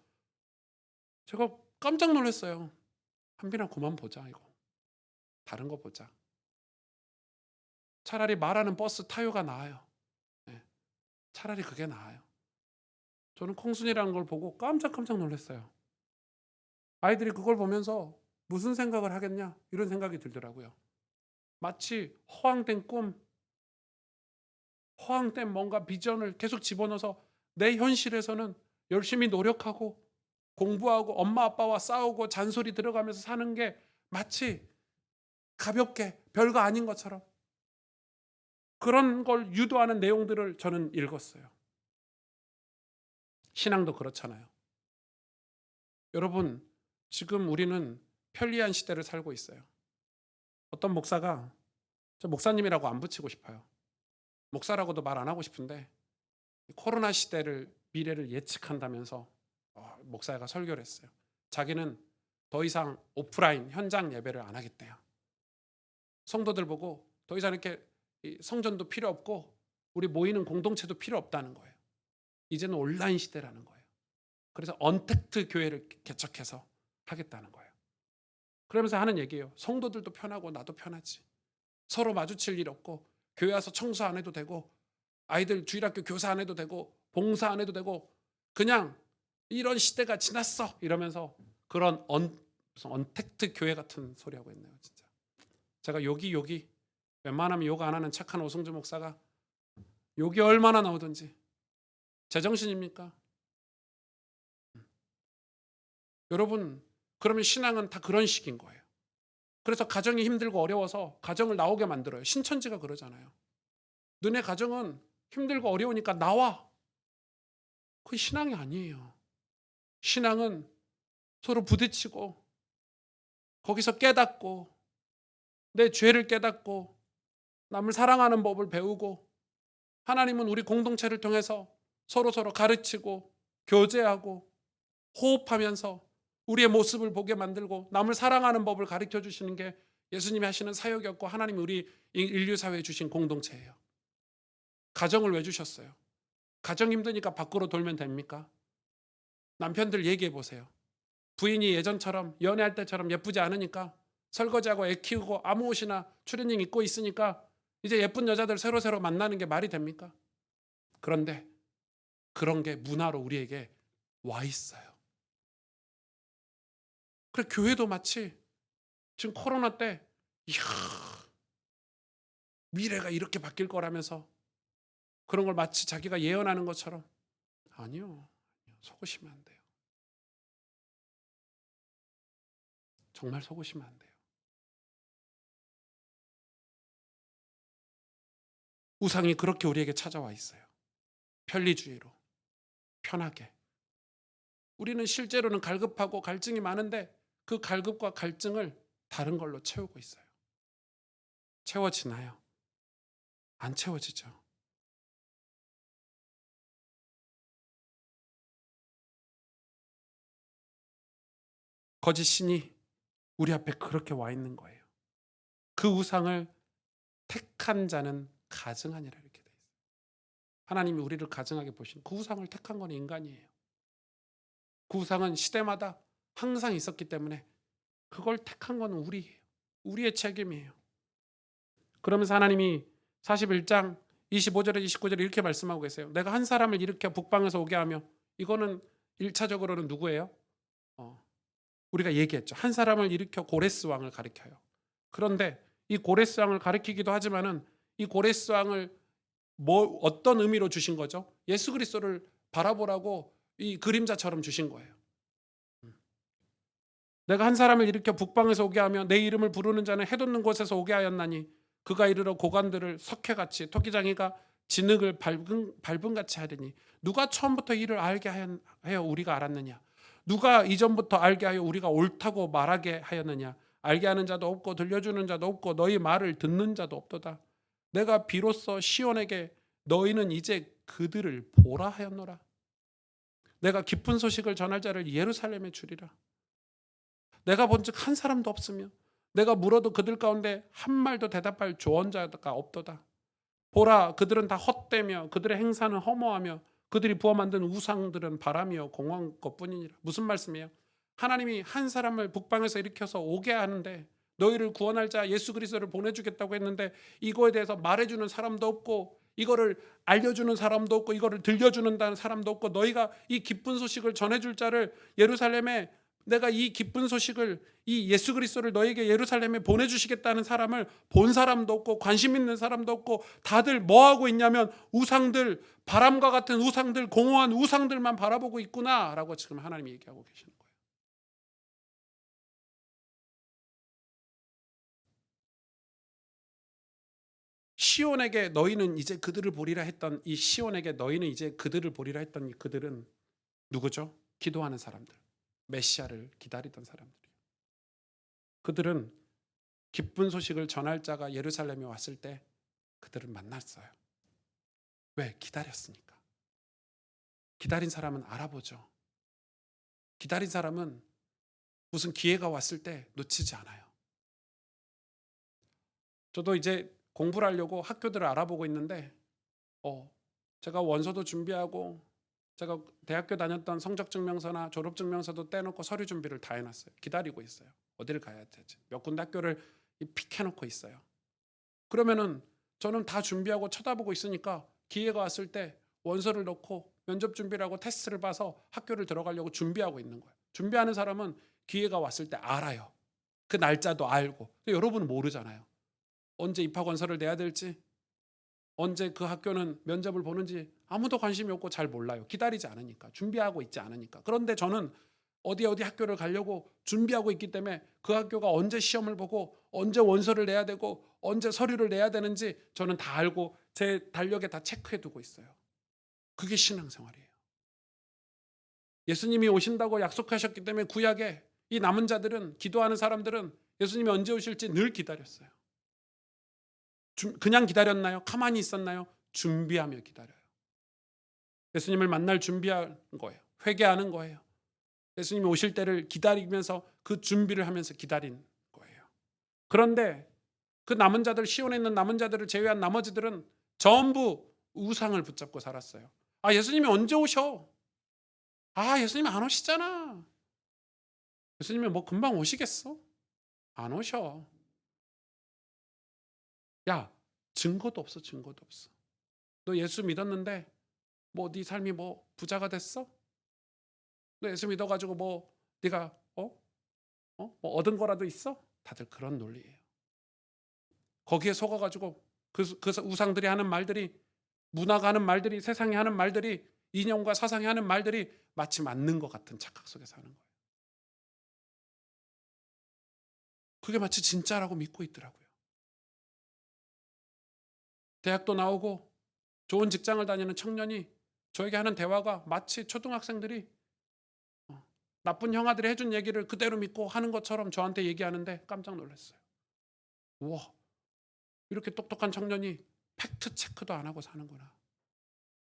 제가 깜짝 놀랐어요. 한빈아, 그만 보자 이거. 다른 거 보자. 차라리 말하는 버스 타요가 나아요. 네, 차라리 그게 나아요. 저는 콩순이라는 걸 보고 깜짝 놀랐어요. 아이들이 그걸 보면서 무슨 생각을 하겠냐 이런 생각이 들더라고요. 마치 허황된 꿈, 허황된 뭔가 비전을 계속 집어넣어서 내 현실에서는 열심히 노력하고 공부하고 엄마 아빠와 싸우고 잔소리 들어가면서 사는 게 마치 가볍게 별거 아닌 것처럼, 그런 걸 유도하는 내용들을 저는 읽었어요. 신앙도 그렇잖아요. 여러분, 지금 우리는 편리한 시대를 살고 있어요. 어떤 목사가, 저 목사님이라고 안 붙이고 싶어요. 목사라고도 말 안 하고 싶은데, 코로나 시대를, 미래를 예측한다면서 목사가 설교를 했어요. 자기는 더 이상 오프라인 현장 예배를 안 하겠대요. 성도들 보고 더 이상 이렇게 성전도 필요 없고 우리 모이는 공동체도 필요 없다는 거예요. 이제는 온라인 시대라는 거예요. 그래서 언택트 교회를 개척해서 하겠다는 거예요. 그러면서 하는 얘기예요. 성도들도 편하고 나도 편하지. 서로 마주칠 일 없고 교회 와서 청소 안 해도 되고 아이들 주일학교 교사 안 해도 되고 봉사 안 해도 되고 그냥 이런 시대가 지났어 이러면서 그런 무슨 언택트 교회 같은 소리 하고 있네요. 진짜 제가 욕이 웬만하면 욕 안 하는 착한 오승주 목사가 욕이 얼마나 나오든지 제정신입니까? 여러분, 그러면 신앙은 다 그런 식인 거예요. 그래서 가정이 힘들고 어려워서 가정을 나오게 만들어요. 신천지가 그러잖아요. 너네 가정은 힘들고 어려우니까 나와. 그게 신앙이 아니에요. 신앙은 서로 부딪히고 거기서 깨닫고 내 죄를 깨닫고 남을 사랑하는 법을 배우고, 하나님은 우리 공동체를 통해서 서로 가르치고 교제하고 호흡하면서 우리의 모습을 보게 만들고 남을 사랑하는 법을 가르쳐 주시는 게 예수님이 하시는 사역이었고, 하나님이 우리 인류 사회에 주신 공동체예요. 가정을 왜 주셨어요? 가정 힘드니까 밖으로 돌면 됩니까? 남편들 얘기해 보세요. 부인이 예전처럼 연애할 때처럼 예쁘지 않으니까 설거지하고 애 키우고 아무 옷이나 추리닝 입고 있으니까 이제 예쁜 여자들 새로 만나는 게 말이 됩니까? 그런데 그런 게 문화로 우리에게 와 있어요. 그래, 교회도 마치 지금 코로나 때 이야, 미래가 이렇게 바뀔 거라면서 그런 걸 마치 자기가 예언하는 것처럼, 아니요. 속으시면 안 돼요. 정말 속으시면 안 돼요. 우상이 그렇게 우리에게 찾아와 있어요. 편리주의로, 편하게. 우리는 실제로는 갈급하고 갈증이 많은데 그 갈급과 갈증을 다른 걸로 채우고 있어요. 채워지나요? 안 채워지죠. 거짓 신이 우리 앞에 그렇게 와 있는 거예요. 그 우상을 택한 자는 가증하니라 이렇게 돼 있어요. 하나님이 우리를 가증하게 보신 그 우상을 택한 건 인간이에요. 그 우상은 시대마다 항상 있었기 때문에 그걸 택한 건 우리예요. 우리의 책임이에요. 그러면서 하나님이 41장 25절에 29절에 이렇게 말씀하고 계세요. 내가 한 사람을 일으켜 북방에서 오게 하며, 이거는 1차적으로는 누구예요? 우리가 얘기했죠. 한 사람을 일으켜 고레스 왕을 가리켜요. 그런데 이 고레스 왕을 가리키기도 하지만은 이 고레스 왕을 어떤 의미로 주신 거죠? 예수 그리스도를 바라보라고 이 그림자처럼 주신 거예요. 내가 한 사람을 일으켜 북방에서 오게 하며 내 이름을 부르는 자는 해돋는 곳에서 오게 하였나니 그가 이르러 고관들을 석회같이 토기장이가 진흙을 밟음같이 하리니 누가 처음부터 이를 알게 하여 우리가 알았느냐? 누가 이전부터 알게 하여 우리가 옳다고 말하게 하였느냐? 알게 하는 자도 없고 들려주는 자도 없고 너희 말을 듣는 자도 없도다. 내가 비로소 시온에게 너희는 이제 그들을 보라 하였노라. 내가 기쁜 소식을 전할 자를 예루살렘에 주리라. 내가 본즉 한 사람도 없으며 내가 물어도 그들 가운데 한 말도 대답할 조언자가 없도다. 보라, 그들은 다 헛되며 그들의 행사는 허무하며 그들이 부어 만든 우상들은 바람이요 공허한 것뿐이니라. 무슨 말씀이에요? 하나님이 한 사람을 북방에서 일으켜서 오게 하는데, 너희를 구원할 자 예수 그리스도를 보내주겠다고 했는데 이거에 대해서 말해주는 사람도 없고 이거를 알려주는 사람도 없고 이거를 들려주는 사람도 없고, 너희가 이 기쁜 소식을 전해줄 자를 예루살렘에, 내가 이 기쁜 소식을, 이 예수 그리스도를 너에게 예루살렘에 보내주시겠다는 사람을 본 사람도 없고 관심 있는 사람도 없고, 다들 뭐 하고 있냐면 우상들, 바람과 같은 우상들, 공허한 우상들만 바라보고 있구나라고 지금 하나님이 얘기하고 계시는 거예요. 시온에게 너희는 이제 그들을 보리라 했던 이 시온에게 너희는 이제 그들을 보리라 했던 이 그들은 누구죠? 기도하는 사람들, 메시아를 기다리던 사람들이에요. 그들은 기쁜 소식을 전할 자가 예루살렘에 왔을 때 그들을 만났어요. 왜? 기다렸으니까. 기다린 사람은 알아보죠. 기다린 사람은 무슨 기회가 왔을 때 놓치지 않아요. 저도 이제 공부를 하려고 학교들을 알아보고 있는데, 제가 원서도 준비하고 제가 대학교 다녔던 성적증명서나 졸업증명서도 떼놓고 서류 준비를 다 해놨어요. 기다리고 있어요. 어디를 가야 되지? 몇 군데 학교를 픽해놓고 있어요. 그러면은 저는 다 준비하고 쳐다보고 있으니까 기회가 왔을 때 원서를 넣고 면접 준비를 하고 테스트를 봐서 학교를 들어가려고 준비하고 있는 거예요. 준비하는 사람은 기회가 왔을 때 알아요. 그 날짜도 알고. 근데 여러분은 모르잖아요. 언제 입학 원서를 내야 될지, 언제 그 학교는 면접을 보는지 아무도 관심이 없고 잘 몰라요. 기다리지 않으니까, 준비하고 있지 않으니까. 그런데 저는 어디 학교를 가려고 준비하고 있기 때문에 그 학교가 언제 시험을 보고 언제 원서를 내야 되고 언제 서류를 내야 되는지 저는 다 알고 제 달력에 다 체크해 두고 있어요. 그게 신앙생활이에요. 예수님이 오신다고 약속하셨기 때문에 구약에 이 남은 자들은, 기도하는 사람들은 예수님이 언제 오실지 늘 기다렸어요. 그냥 기다렸나요? 가만히 있었나요? 준비하며 기다려요. 예수님을 만날 준비하는 거예요. 회개하는 거예요. 예수님이 오실 때를 기다리면서 그 준비를 하면서 기다린 거예요. 그런데 그 남은 자들, 시온에 있는 남은 자들을 제외한 나머지들은 전부 우상을 붙잡고 살았어요. 아, 예수님이 언제 오셔? 아, 예수님이 안 오시잖아. 예수님이 뭐 금방 오시겠어? 안 오셔. 야, 증거도 없어, 증거도 없어. 너 예수 믿었는데 뭐 네 삶이 뭐 부자가 됐어? 너 예수 믿어가지고 뭐 네가 뭐 얻은 거라도 있어? 다들 그런 논리예요. 거기에 속아가지고 그 우상들이 하는 말들이, 문화가 하는 말들이, 세상이 하는 말들이, 이념과 사상이 하는 말들이 마치 맞는 것 같은 착각 속에 사는 거예요. 그게 마치 진짜라고 믿고 있더라고요. 대학도 나오고 좋은 직장을 다니는 청년이 저에게 하는 대화가 마치 초등학생들이 나쁜 형아들이 해준 얘기를 그대로 믿고 하는 것처럼 저한테 얘기하는데 깜짝 놀랐어요. 우와, 이렇게 똑똑한 청년이 팩트 체크도 안 하고 사는구나.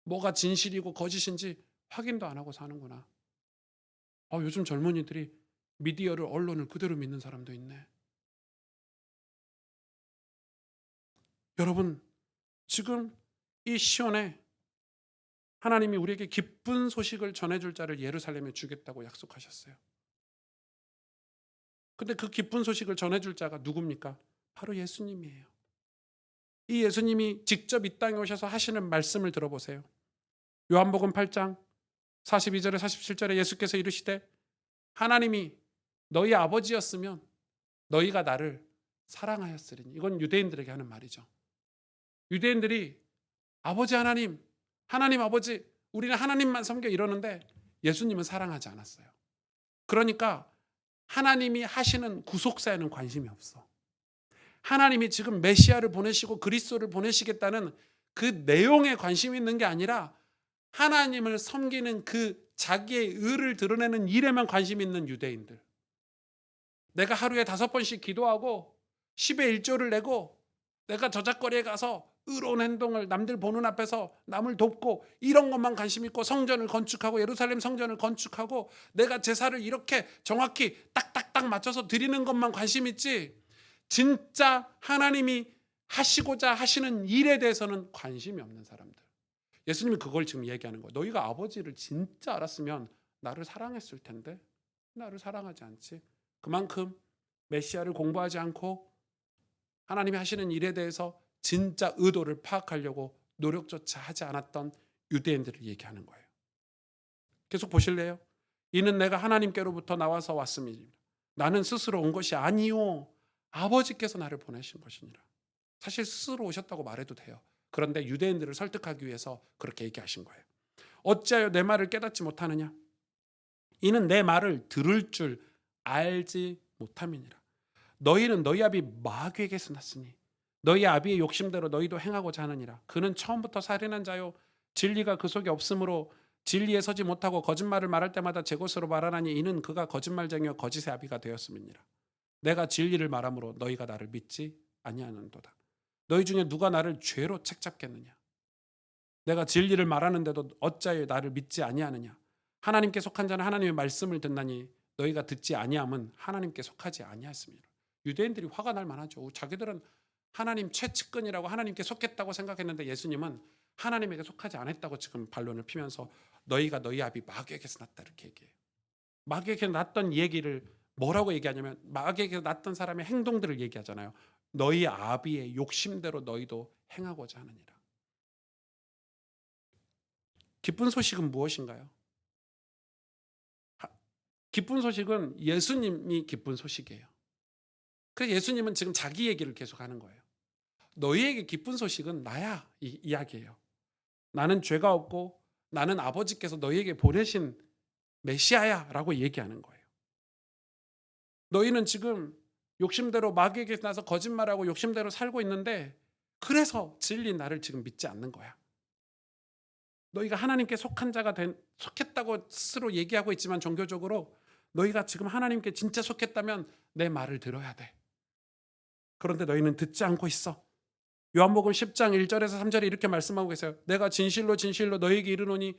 뭐가 진실이고 거짓인지 확인도 안 하고 사는구나. 요즘 젊은이들이 미디어를, 언론을 그대로 믿는 사람도 있네. 여러분, 지금 이 시온에 하나님이 우리에게 기쁜 소식을 전해줄 자를 예루살렘에 주겠다고 약속하셨어요. 근데 그 기쁜 소식을 전해줄 자가 누굽니까? 바로 예수님이에요. 이 예수님이 직접 이 땅에 오셔서 하시는 말씀을 들어보세요. 요한복음 8장 42절에 47절에 예수께서 이르시되 하나님이 너희 아버지였으면 너희가 나를 사랑하였으리니. 이건 유대인들에게 하는 말이죠. 유대인들이 아버지 하나님, 하나님 아버지, 우리는 하나님만 섬겨 이러는데 예수님은 사랑하지 않았어요. 그러니까 하나님이 하시는 구속사에는 관심이 없어. 하나님이 지금 메시아를 보내시고 그리스도를 보내시겠다는 그 내용에 관심이 있는 게 아니라 하나님을 섬기는 그 자기의 의를 드러내는 일에만 관심이 있는 유대인들. 내가 하루에 5번씩 기도하고 10의 1조를 내고 내가 저작거리에 가서 의로운 행동을 남들 보는 앞에서 남을 돕고 이런 것만 관심 있고 성전을 건축하고 예루살렘 성전을 건축하고 내가 제사를 이렇게 정확히 딱딱딱 맞춰서 드리는 것만 관심 있지 진짜 하나님이 하시고자 하시는 일에 대해서는 관심이 없는 사람들. 예수님이 그걸 지금 얘기하는 거예요. 너희가 아버지를 진짜 알았으면 나를 사랑했을 텐데 나를 사랑하지 않지. 그만큼 메시아를 공부하지 않고 하나님이 하시는 일에 대해서 진짜 의도를 파악하려고 노력조차 하지 않았던 유대인들을 얘기하는 거예요. 계속 보실래요? 이는 내가 하나님께로부터 나와서 왔음이니라. 나는 스스로 온 것이 아니요 아버지께서 나를 보내신 것이니라. 사실 스스로 오셨다고 말해도 돼요. 그런데 유대인들을 설득하기 위해서 그렇게 얘기하신 거예요. 어찌하여 내 말을 깨닫지 못하느냐? 이는 내 말을 들을 줄 알지 못함이니라. 너희는 너희 아비 마귀에게서 났으니 너희 아비의 욕심대로 너희도 행하고자 하느니라. 그는 처음부터 살인한 자요 진리가 그 속에 없으므로 진리에 서지 못하고 거짓말을 말할 때마다 제 것으로 말하나니 이는 그가 거짓말쟁이요 거짓의 아비가 되었음이니라. 내가 진리를 말하므로 너희가 나를 믿지 아니하는도다. 너희 중에 누가 나를 죄로 책잡겠느냐? 내가 진리를 말하는데도 어찌하여 나를 믿지 아니하느냐? 하나님께 속한 자는 하나님의 말씀을 듣나니 너희가 듣지 아니함은 하나님께 속하지 아니하였습니다. 유대인들이 화가 날 만하죠. 자기들은 하나님 최측근이라고 하나님께 속했다고 생각했는데 예수님은 하나님에게 속하지 않았다고 지금 반론을 피면서 너희가 너희 아비 마귀에게서 났다 이렇게 얘기해요. 마귀에게서 났던 얘기를 뭐라고 얘기하냐면 마귀에게서 났던 사람의 행동들을 얘기하잖아요. 너희 아비의 욕심대로 너희도 행하고자 하느니라. 기쁜 소식은 무엇인가요? 기쁜 소식은 예수님이 기쁜 소식이에요. 그래서 예수님은 지금 자기 얘기를 계속 하는 거예요. 너희에게 기쁜 소식은 나야 이 이야기예요. 나는 죄가 없고 나는 아버지께서 너희에게 보내신 메시아야라고 얘기하는 거예요. 너희는 지금 욕심대로 마귀에게 나서 거짓말하고 욕심대로 살고 있는데 그래서 진리인 나를 지금 믿지 않는 거야. 너희가 하나님께 속한 자가 속했다고 스스로 얘기하고 있지만 종교적으로 너희가 지금 하나님께 진짜 속했다면 내 말을 들어야 돼. 그런데 너희는 듣지 않고 있어. 요한복음 10장 1절에서 3절에 이렇게 말씀하고 계세요. 내가 진실로 진실로 너희에게 이르노니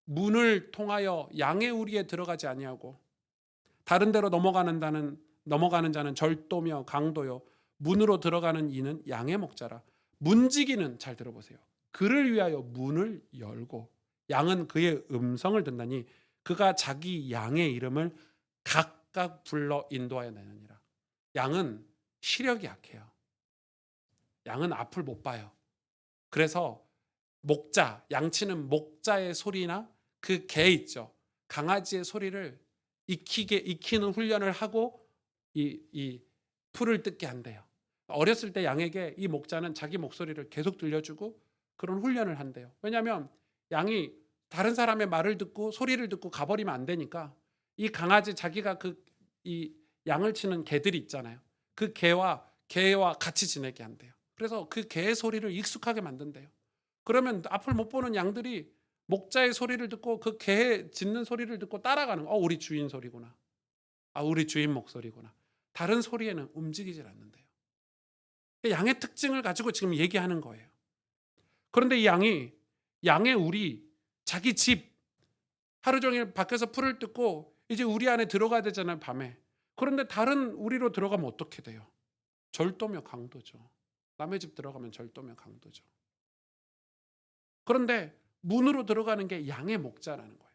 문을 통하여 양의 우리에 들어가지 아니하고 다른 데로 넘어가는 자는 절도며 강도요 문으로 들어가는 이는 양의 목자라. 문지기는 잘 들어보세요. 그를 위하여 문을 열고 양은 그의 음성을 듣나니 그가 자기 양의 이름을 각각 불러 인도하여 내느니라. 양은 시력이 약해요. 양은 앞을 못 봐요. 그래서 목자, 양치는 목자의 소리나 그 개 있죠. 강아지의 소리를 익히는 훈련을 하고 이 풀을 뜯게 한대요. 어렸을 때 양에게 이 목자는 자기 목소리를 계속 들려주고 그런 훈련을 한대요. 왜냐하면 양이 다른 사람의 말을 듣고 소리를 듣고 가버리면 안 되니까 이 강아지 자기가 이 양을 치는 개들이 있잖아요. 그 개와 같이 지내게 한대요. 그래서 그 개의 소리를 익숙하게 만든대요. 그러면 앞을 못 보는 양들이 목자의 소리를 듣고 그 개 짖는 소리를 듣고 따라가는 거예요. 우리 주인 소리구나. 우리 주인 목소리구나. 다른 소리에는 움직이질 않는데요. 양의 특징을 가지고 지금 얘기하는 거예요. 그런데 이 양의 우리 자기 집 하루 종일 밖에서 풀을 뜯고 이제 우리 안에 들어가야 되잖아요, 밤에. 그런데 다른 우리로 들어가면 어떻게 돼요? 절도며 강도죠. 남의 집 들어가면 절도며 강도죠. 그런데 문으로 들어가는 게 양의 목자라는 거예요.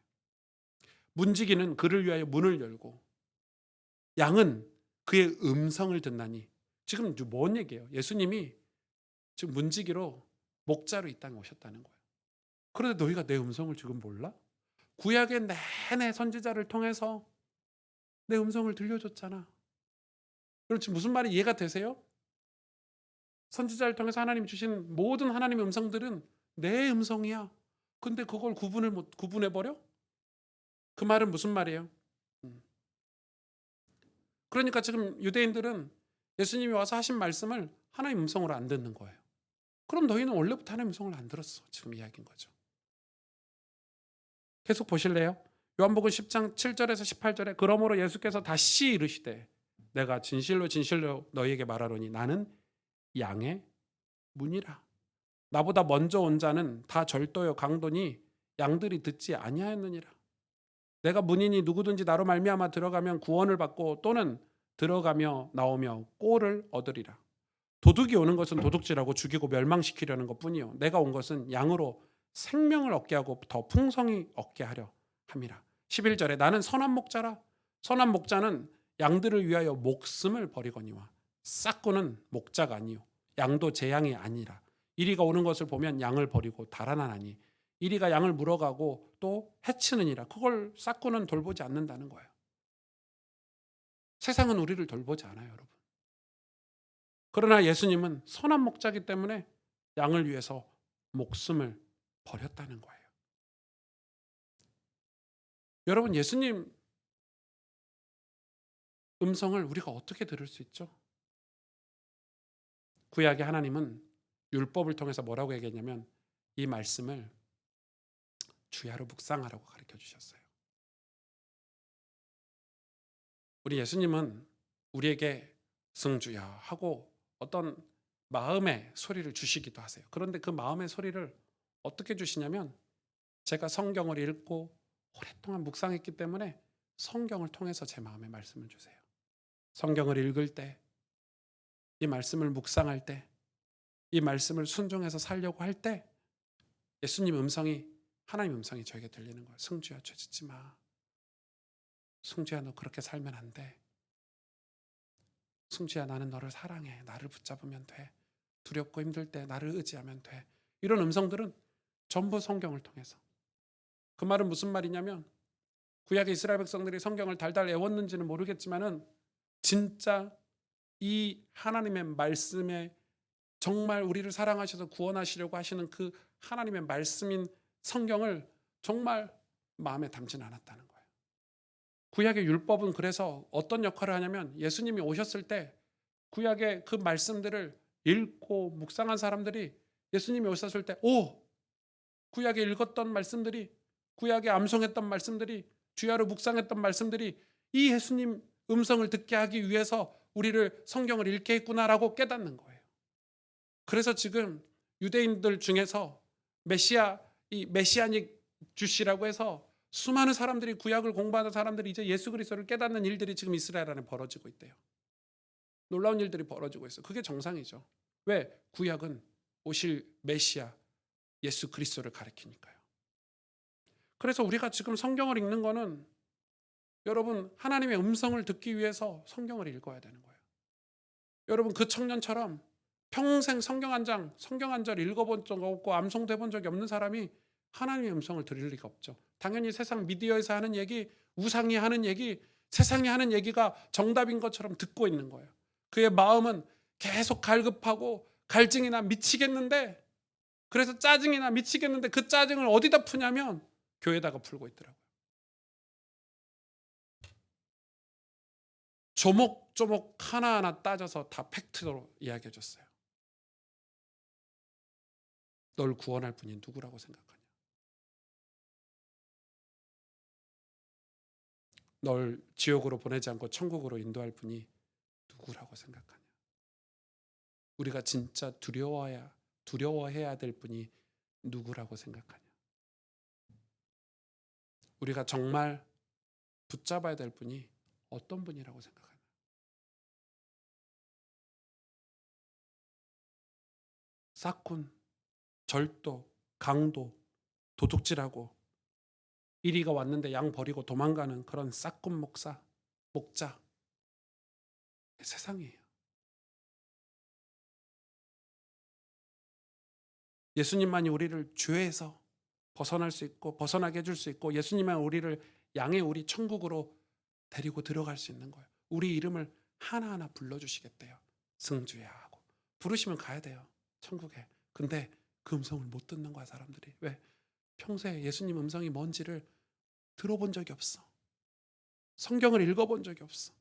문지기는 그를 위하여 문을 열고 양은 그의 음성을 듣나니. 지금 뭔 얘기예요? 예수님이 지금 문지기로 목자로 이 땅에 오셨다는 거예요. 그런데 너희가 내 음성을 지금 몰라? 구약의 내내 선지자를 통해서 내 음성을 들려줬잖아. 그럼 지금 무슨 말이 이해가 되세요? 선지자를 통해서 하나님이 주신 모든 하나님의 음성들은 내 음성이야. 근데 그걸 구분해 버려? 그 말은 무슨 말이에요? 음. 그러니까 지금 유대인들은 예수님이 와서 하신 말씀을 하나님 음성으로 안 듣는 거예요. 그럼 너희는 원래부터 하나님 음성을 안 들었어. 지금 이야기인 거죠. 계속 보실래요? 요한복음 10장 7절에서 18절에 그러므로 예수께서 다시 이르시되 내가 진실로 진실로 너희에게 말하노니 나는 양의 문이라. 나보다 먼저 온 자는 다 절도요 강도니 양들이 듣지 아니하였느니라. 내가 문이니 누구든지 나로 말미암아 들어가면 구원을 받고 또는 들어가며 나오며 꼴을 얻으리라. 도둑이 오는 것은 도둑질하고 죽이고 멸망시키려는 것뿐이요 내가 온 것은 양으로 생명을 얻게 하고 더 풍성히 얻게 하려 함이라. 11절에 나는 선한 목자라. 선한 목자는 양들을 위하여 목숨을 버리거니와 싹구는 목자가 아니요 양도 제 양이 아니라. 이리가 오는 것을 보면 양을 버리고 달아나나니 이리가 양을 물어가고 또 해치느니라. 그걸 싹구는 돌보지 않는다는 거예요. 세상은 우리를 돌보지 않아요, 여러분. 그러나 예수님은 선한 목자이기 때문에 양을 위해서 목숨을 버렸다는 거예요. 여러분, 예수님 음성을 우리가 어떻게 들을 수 있죠? 구약의 하나님은 율법을 통해서 뭐라고 얘기했냐면 이 말씀을 주야로 묵상하라고 가르쳐 주셨어요. 우리 예수님은 우리에게 승주야 하고 어떤 마음의 소리를 주시기도 하세요. 그런데 그 마음의 소리를 어떻게 주시냐면 제가 성경을 읽고 오랫동안 묵상했기 때문에 성경을 통해서 제 마음의 말씀을 주세요. 성경을 읽을 때, 이 말씀을 묵상할 때, 이 말씀을 순종해서 살려고 할 때 예수님 음성이 하나님 음성이 저에게 들리는 거예요. 승주야 죄 짓지 마. 승주야 너 그렇게 살면 안 돼. 승주야 나는 너를 사랑해. 나를 붙잡으면 돼. 두렵고 힘들 때 나를 의지하면 돼. 이런 음성들은 전부 성경을 통해서. 그 말은 무슨 말이냐면 구약의 이스라엘 백성들이 성경을 달달 외웠는지는 모르겠지만은 진짜 이 하나님의 말씀에 정말 우리를 사랑하셔서 구원하시려고 하시는 그 하나님의 말씀인 성경을 정말 마음에 담진 않았다는 거예요. 구약의 율법은 그래서 어떤 역할을 하냐면 예수님이 오셨을 때 구약의 그 말씀들을 읽고 묵상한 사람들이 예수님이 오셨을 때 구약에 읽었던 말씀들이 구약에 암송했던 말씀들이 주야로 묵상했던 말씀들이 이 예수님 음성을 듣게 하기 위해서 우리를 성경을 읽게 했구나라고 깨닫는 거예요. 그래서 지금 유대인들 중에서 이 메시아닉 주시라고 해서 수많은 사람들이 구약을 공부하는 사람들이 이제 예수 그리스도를 깨닫는 일들이 지금 이스라엘 안에 벌어지고 있대요. 놀라운 일들이 벌어지고 있어요. 그게 정상이죠. 왜? 구약은 오실 메시아 예수 그리스도를 가리키니까요. 그래서 우리가 지금 성경을 읽는 거는 여러분 하나님의 음성을 듣기 위해서 성경을 읽어야 되는 거예요. 여러분 그 청년처럼 평생 성경 한 장, 성경 한 절 읽어본 적 없고 암송돼 본 적이 없는 사람이 하나님의 음성을 들을 리가 없죠. 당연히 세상 미디어에서 하는 얘기, 우상이 하는 얘기, 세상이 하는 얘기가 정답인 것처럼 듣고 있는 거예요. 그의 마음은 계속 갈급하고 갈증이 나 미치겠는데 그래서 짜증이 나 미치겠는데 그 짜증을 어디다 푸냐면 교회에다가 풀고 있더라고요. 조목조목 하나하나 따져서 다 팩트로 이야기해 줬어요. 널 구원할 분이 누구라고 생각하냐? 널 지옥으로 보내지 않고 천국으로 인도할 분이 누구라고 생각하냐? 우리가 진짜 두려워해야 될 분이 누구라고 생각하냐? 우리가 정말 붙잡아야 될 분이 어떤 분이라고 생각하냐? 싹군, 절도, 강도, 도둑질하고 이리가 왔는데 양 버리고 도망가는 그런 싹군 목자. 세상이에요. 예수님만이 우리를 죄에서 벗어날 수 있고 벗어나게 해줄 수 있고 예수님만 우리를 양의 우리 천국으로 데리고 들어갈 수 있는 거예요. 우리 이름을 하나하나 불러주시겠대요. 승주야 하고 부르시면 가야 돼요. 천국에. 근데 그 음성을 못 듣는 거야 사람들이. 왜? 평소에 예수님 음성이 뭔지를 들어본 적이 없어. 성경을 읽어본 적이 없어.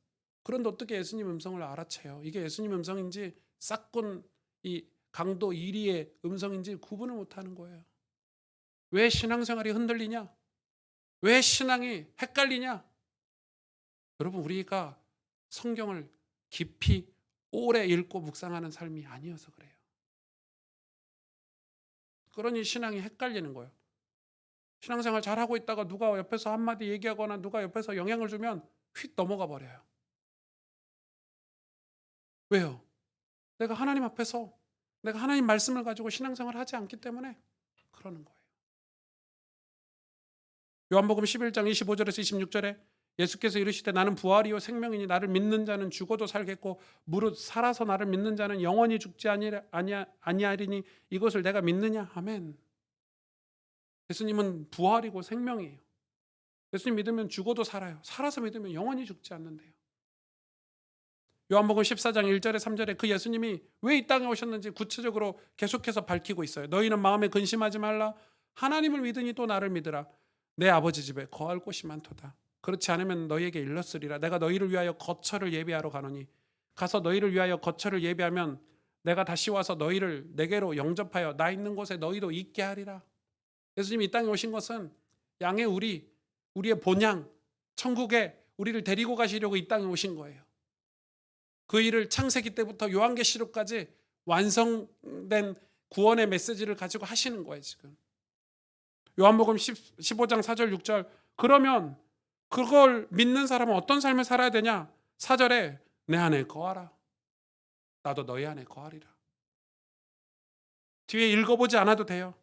그런데 어떻게 예수님 음성을 알아채요? 이게 예수님 음성인지 싹군 이 강도 1위의 음성인지 구분을 못하는 거예요. 왜 신앙생활이 흔들리냐? 왜 신앙이 헷갈리냐? 여러분 우리가 성경을 깊이 오래 읽고 묵상하는 삶이 아니어서 그래요. 그러니 신앙이 헷갈리는 거예요. 신앙생활 잘하고 있다가 누가 옆에서 한마디 얘기하거나 누가 옆에서 영향을 주면 휙 넘어가 버려요. 왜요? 내가 하나님 앞에서 내가 하나님 말씀을 가지고 신앙생활을 하지 않기 때문에 그러는 거예요. 요한복음 11장 25절에서 26절에 예수께서 이르시되 나는 부활이요 생명이니 나를 믿는 자는 죽어도 살겠고 무릇 살아서 나를 믿는 자는 영원히 죽지 아니하리니 이것을 내가 믿느냐? 아멘. 예수님은 부활이고 생명이에요. 예수님 믿으면 죽어도 살아요. 살아서 믿으면 영원히 죽지 않는데요. 요한복음 14장 1절에 3절에 그 예수님이 왜 이 땅에 오셨는지 구체적으로 계속해서 밝히고 있어요. 너희는 마음에 근심하지 말라. 하나님을 믿으니 또 나를 믿으라. 내 아버지 집에 거할 곳이 많도다. 그렇지 않으면 너희에게 일렀으리라. 내가 너희를 위하여 거처를 예비하러 가노니 가서 너희를 위하여 거처를 예비하면 내가 다시 와서 너희를 내게로 영접하여 나 있는 곳에 너희도 있게 하리라. 예수님이 이 땅에 오신 것은 양의 우리의 본향, 천국에 우리를 데리고 가시려고 이 땅에 오신 거예요. 그 일을 창세기 때부터 요한계시록까지 완성된 구원의 메시지를 가지고 하시는 거예요, 지금. 요한복음 15장 4절 6절. 그러면 그걸 믿는 사람은 어떤 삶을 살아야 되냐? 4절에 내 안에 거하라. 나도 너희 안에 거하리라. 뒤에 읽어보지 않아도 돼요.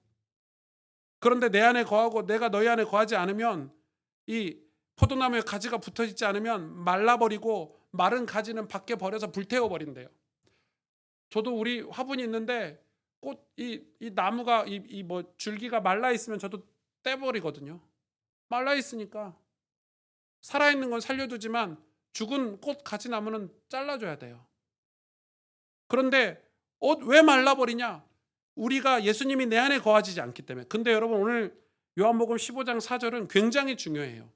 그런데 내 안에 거하고 내가 너희 안에 거하지 않으면 이 포도나무에 가지가 붙어있지 않으면 말라버리고 마른 가지는 밖에 버려서 불태워버린대요. 저도 우리 화분이 있는데 이 나무가 줄기가 말라 있으면 저도 떼버리거든요. 말라 있으니까 살아있는 건 살려두지만 죽은 꽃 가지나무는 잘라줘야 돼요. 그런데 왜 말라버리냐? 우리가 예수님이 내 안에 거하지 않기 때문에. 근데 여러분 오늘 요한복음 15장 4절은 굉장히 중요해요.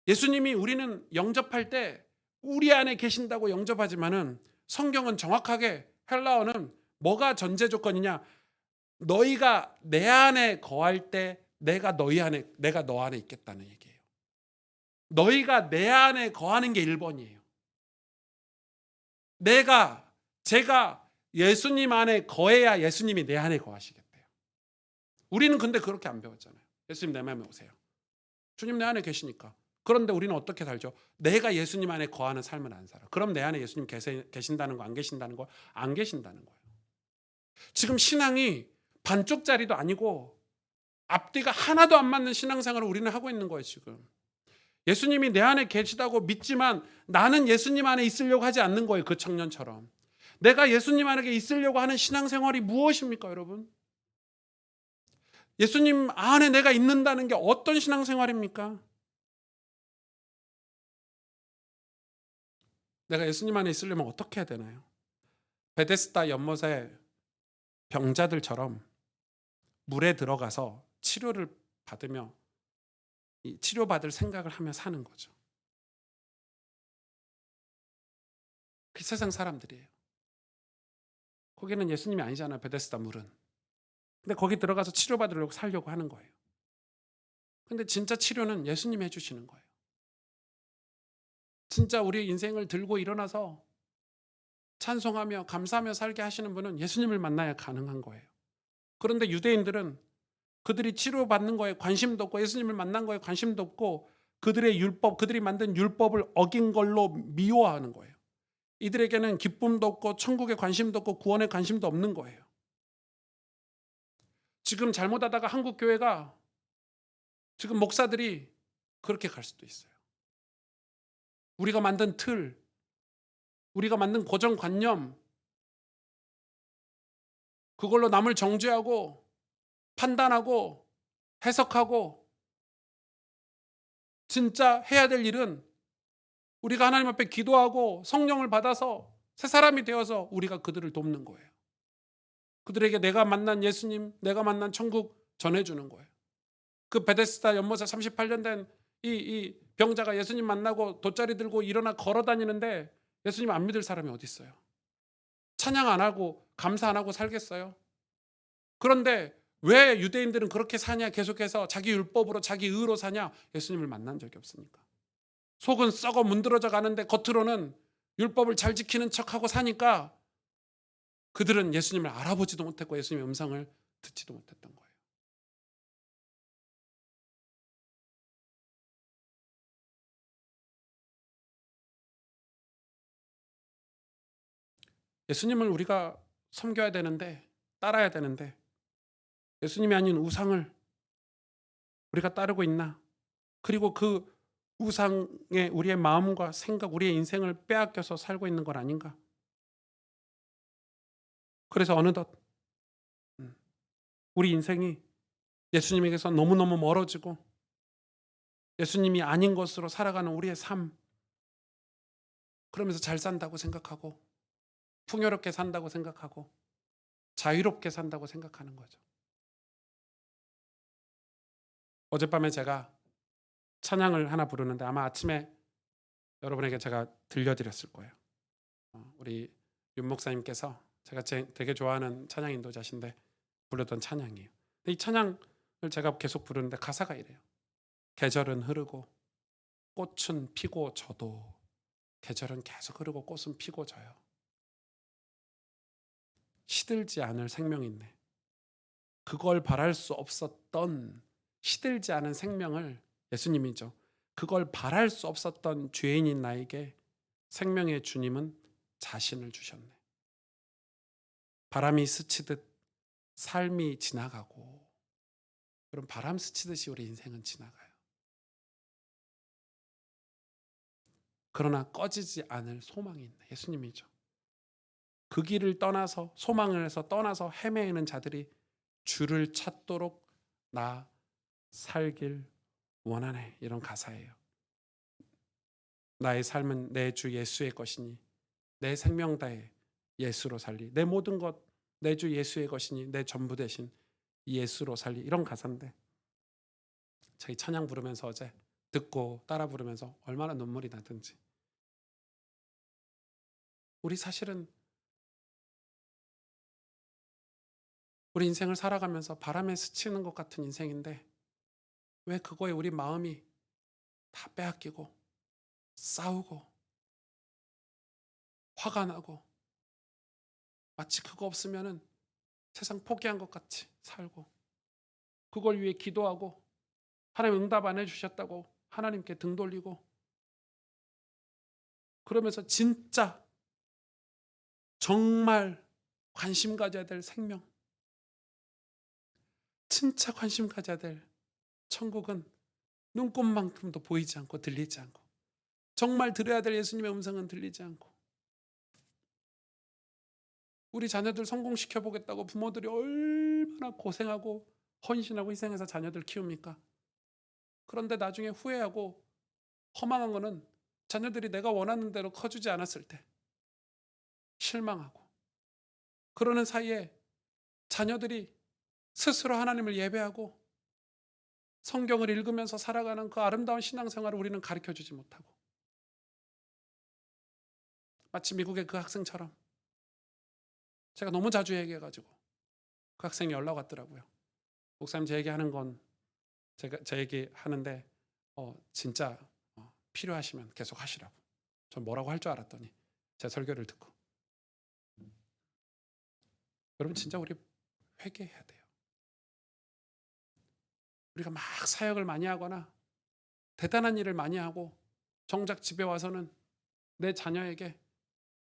예수님이 우리는 영접할 때 우리 안에 계신다고 영접하지만은 성경은 정확하게 헬라어는 뭐가 전제 조건이냐? 너희가 내 안에 거할 때 내가 너 안에 있겠다는 얘기예요. 너희가 내 안에 거하는 게 1번이에요. 제가 예수님 안에 거해야 예수님이 내 안에 거하시겠대요. 우리는 근데 그렇게 안 배웠잖아요. 예수님 내 마음에 오세요. 주님 내 안에 계시니까. 그런데 우리는 어떻게 살죠? 내가 예수님 안에 거하는 삶을 안 살아. 그럼 내 안에 예수님 계신다는 거, 안 계신다는 거? 안 계신다는 거예요. 지금 신앙이 반쪽짜리도 아니고 앞뒤가 하나도 안 맞는 신앙생활을 우리는 하고 있는 거예요, 지금. 예수님이 내 안에 계시다고 믿지만 나는 예수님 안에 있으려고 하지 않는 거예요, 그 청년처럼. 내가 예수님 안에 있으려고 하는 신앙생활이 무엇입니까, 여러분? 예수님 안에 내가 있는다는 게 어떤 신앙생활입니까? 내가 예수님 안에 있으려면 어떻게 해야 되나요? 베데스다 연못에 병자들처럼 물에 들어가서 치료를 받으며 이 치료받을 생각을 하며 사는 거죠. 그 세상 사람들이에요. 거기는 예수님이 아니잖아요. 베데스다 물은. 근데 거기 들어가서 치료받으려고 살려고 하는 거예요. 근데 진짜 치료는 예수님이 해주시는 거예요. 진짜 우리의 인생을 들고 일어나서 찬송하며 감사하며 살게 하시는 분은 예수님을 만나야 가능한 거예요. 그런데 유대인들은 그들이 치료받는 거에 관심도 없고 예수님을 만난 거에 관심도 없고 그들의 율법, 그들이 만든 율법을 어긴 걸로 미워하는 거예요. 이들에게는 기쁨도 없고 천국에 관심도 없고 구원에 관심도 없는 거예요. 지금 잘못하다가 한국 교회가 지금 목사들이 그렇게 갈 수도 있어요. 우리가 만든 틀, 우리가 만든 고정관념, 그걸로 남을 정죄하고 판단하고 해석하고, 진짜 해야 될 일은 우리가 하나님 앞에 기도하고 성령을 받아서 새 사람이 되어서 우리가 그들을 돕는 거예요. 그들에게 내가 만난 예수님, 내가 만난 천국 전해주는 거예요. 그 베데스다 연못에 38년 된 이 병자가 예수님 만나고 돗자리 들고 일어나 걸어 다니는데 예수님 안 믿을 사람이 어디 있어요? 찬양 안 하고 감사 안 하고 살겠어요? 그런데 왜 유대인들은 그렇게 사냐? 계속해서 자기 율법으로 자기 의로 사냐? 예수님을 만난 적이 없으니까. 속은 썩어 문드러져 가는데 겉으로는 율법을 잘 지키는 척하고 사니까 그들은 예수님을 알아보지도 못했고 예수님의 음성을 듣지도 못했던 거예요. 예수님을 우리가 섬겨야 되는데, 따라야 되는데, 예수님이 아닌 우상을 우리가 따르고 있나? 그리고 그 우상에 우리의 마음과 생각, 우리의 인생을 빼앗겨서 살고 있는 건 아닌가? 그래서 어느덧 우리 인생이 예수님에게서 너무너무 멀어지고 예수님이 아닌 것으로 살아가는 우리의 삶, 그러면서 잘 산다고 생각하고 풍요롭게 산다고 생각하고 자유롭게 산다고 생각하는 거죠. 어젯밤에 제가 찬양을 하나 부르는데 아마 아침에 여러분에게 제가 들려드렸을 거예요. 우리 윤 목사님께서 제가 되게 좋아하는 찬양 인도자신데 부르던 찬양이에요. 근데 이 찬양을 제가 계속 부르는데 가사가 이래요. 계절은 흐르고 꽃은 피고 져도 계절은 계속 흐르고 꽃은 피고 져요. 시들지 않을 생명이 있네. 그걸 바랄 수 없었던 시들지 않은 생명을, 예수님이죠. 그걸 바랄 수 없었던 죄인인 나에게 생명의 주님은 자신을 주셨네. 바람이 스치듯 삶이 지나가고, 그럼 바람 스치듯이 우리 인생은 지나가요. 그러나 꺼지지 않을 소망이 있네. 예수님이죠. 그 길을 떠나서, 소망을 해서 떠나서 헤매는 자들이 주를 찾도록 나 살길 원하네. 이런 가사예요. 나의 삶은 내 주 예수의 것이니 내 생명 다해 예수로 살리. 내 모든 것 내 주 예수의 것이니 내 전부 대신 예수로 살리. 이런 가사인데 저희 찬양 부르면서 어제 듣고 따라 부르면서 얼마나 눈물이 나든지. 우리 사실은 우리 인생을 살아가면서 바람에 스치는 것 같은 인생인데 왜 그거에 우리 마음이 다 빼앗기고 싸우고 화가 나고 마치 그거 없으면은 세상 포기한 것 같이 살고, 그걸 위해 기도하고 하나님 응답 안 해주셨다고 하나님께 등 돌리고, 그러면서 진짜 정말 관심 가져야 될 생명, 진짜 관심 가져야 될 천국은 눈꽃만큼도 보이지 않고 들리지 않고, 정말 들어야 될 예수님의 음성은 들리지 않고, 우리 자녀들 성공시켜 보겠다고 부모들이 얼마나 고생하고 헌신하고 희생해서 자녀들 키웁니까? 그런데 나중에 후회하고 허망한 거는 자녀들이 내가 원하는 대로 커주지 않았을 때 실망하고, 그러는 사이에 자녀들이 스스로 하나님을 예배하고 성경을 읽으면서 살아가는 그 아름다운 신앙생활을 우리는 가르쳐주지 못하고, 마치 미국의 그 학생처럼 제가 너무 자주 얘기해가지고 그 학생이 연락 왔더라고요. 목사님, 제 얘기하는 건 제가 제 얘기 하는데 진짜 필요하시면 계속 하시라고. 전 뭐라고 할 줄 알았더니 제 설교를 듣고, 여러분 진짜 우리 회개해야 돼요. 우리가 막 사역을 많이 하거나 대단한 일을 많이 하고 정작 집에 와서는 내 자녀에게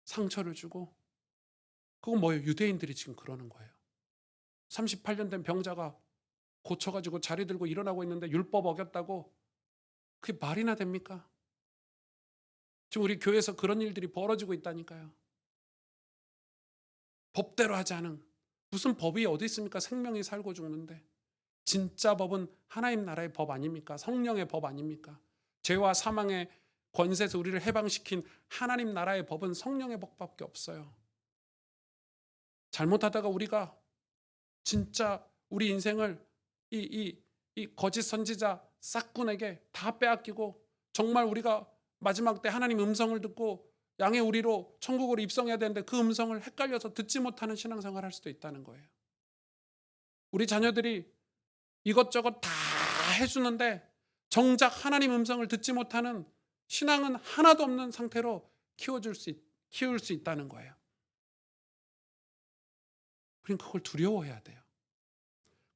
상처를 주고, 그건 뭐예요? 유대인들이 지금 그러는 거예요. 38년 된 병자가 고쳐가지고 자리 들고 일어나고 있는데 율법 어겼다고 그게 말이나 됩니까? 지금 우리 교회에서 그런 일들이 벌어지고 있다니까요. 법대로 하지 않은, 무슨 법이 어디 있습니까? 생명이 살고 죽는데. 진짜 법은 하나님 나라의 법 아닙니까? 성령의 법 아닙니까? 죄와 사망의 권세에서 우리를 해방시킨 하나님 나라의 법은 성령의 법밖에 없어요. 잘못하다가 우리가 진짜 우리 인생을 이 거짓 선지자 싹군에게 다 빼앗기고, 정말 우리가 마지막 때 하나님 음성을 듣고 양의 우리로 천국으로 입성해야 되는데 그 음성을 헷갈려서 듣지 못하는 신앙생활을 할 수도 있다는 거예요. 우리 자녀들이 이것저것 다 해주는데 정작 하나님 음성을 듣지 못하는, 신앙은 하나도 없는 상태로 키울 수 있다는 거예요. 우린 그걸 두려워해야 돼요.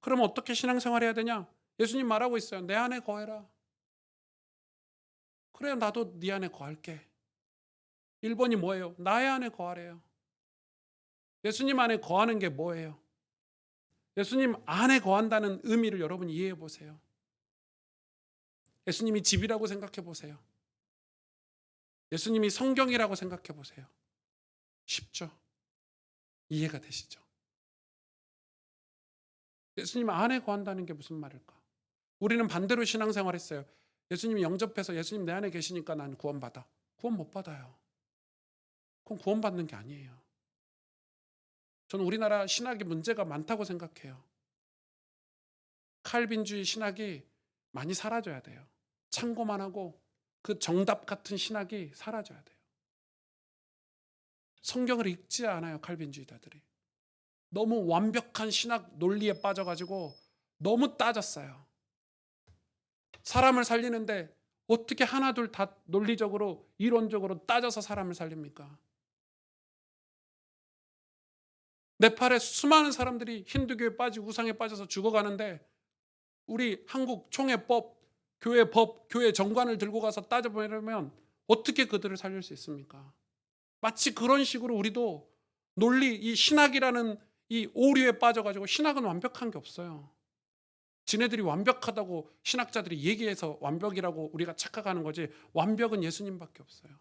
그럼 어떻게 신앙생활 해야 되냐? 예수님 말하고 있어요. 내 안에 거해라. 그래, 나도 네 안에 거할게. 1번이 뭐예요? 나의 안에 거하래요. 예수님 안에 거하는 게 뭐예요? 예수님 안에 거한다는 의미를 여러분 이해해 보세요. 예수님이 집이라고 생각해 보세요. 예수님이 성경이라고 생각해 보세요. 쉽죠? 이해가 되시죠? 예수님 안에 거한다는 게 무슨 말일까? 우리는 반대로 신앙생활 했어요. 예수님이 영접해서 예수님 내 안에 계시니까 난 구원받아. 구원 못 받아요. 그건 구원받는 게 아니에요. 저는 우리나라 신학이 문제가 많다고 생각해요. 칼빈주의 신학이 많이 사라져야 돼요. 참고만 하고 그 정답 같은 신학이 사라져야 돼요. 성경을 읽지 않아요, 칼빈주의자들이. 너무 완벽한 신학 논리에 빠져가지고 너무 따졌어요. 사람을 살리는데 어떻게 하나둘 다 논리적으로 이론적으로 따져서 사람을 살립니까? 네팔에 수많은 사람들이 힌두교에 빠지고 우상에 빠져서 죽어가는데 우리 한국 총회법, 교회법, 교회 정관을 들고 가서 따져보려면 어떻게 그들을 살릴 수 있습니까? 마치 그런 식으로 우리도 논리, 이 신학이라는 이 오류에 빠져가지고, 신학은 완벽한 게 없어요. 지네들이 완벽하다고 신학자들이 얘기해서 완벽이라고 우리가 착각하는 거지, 완벽은 예수님밖에 없어요.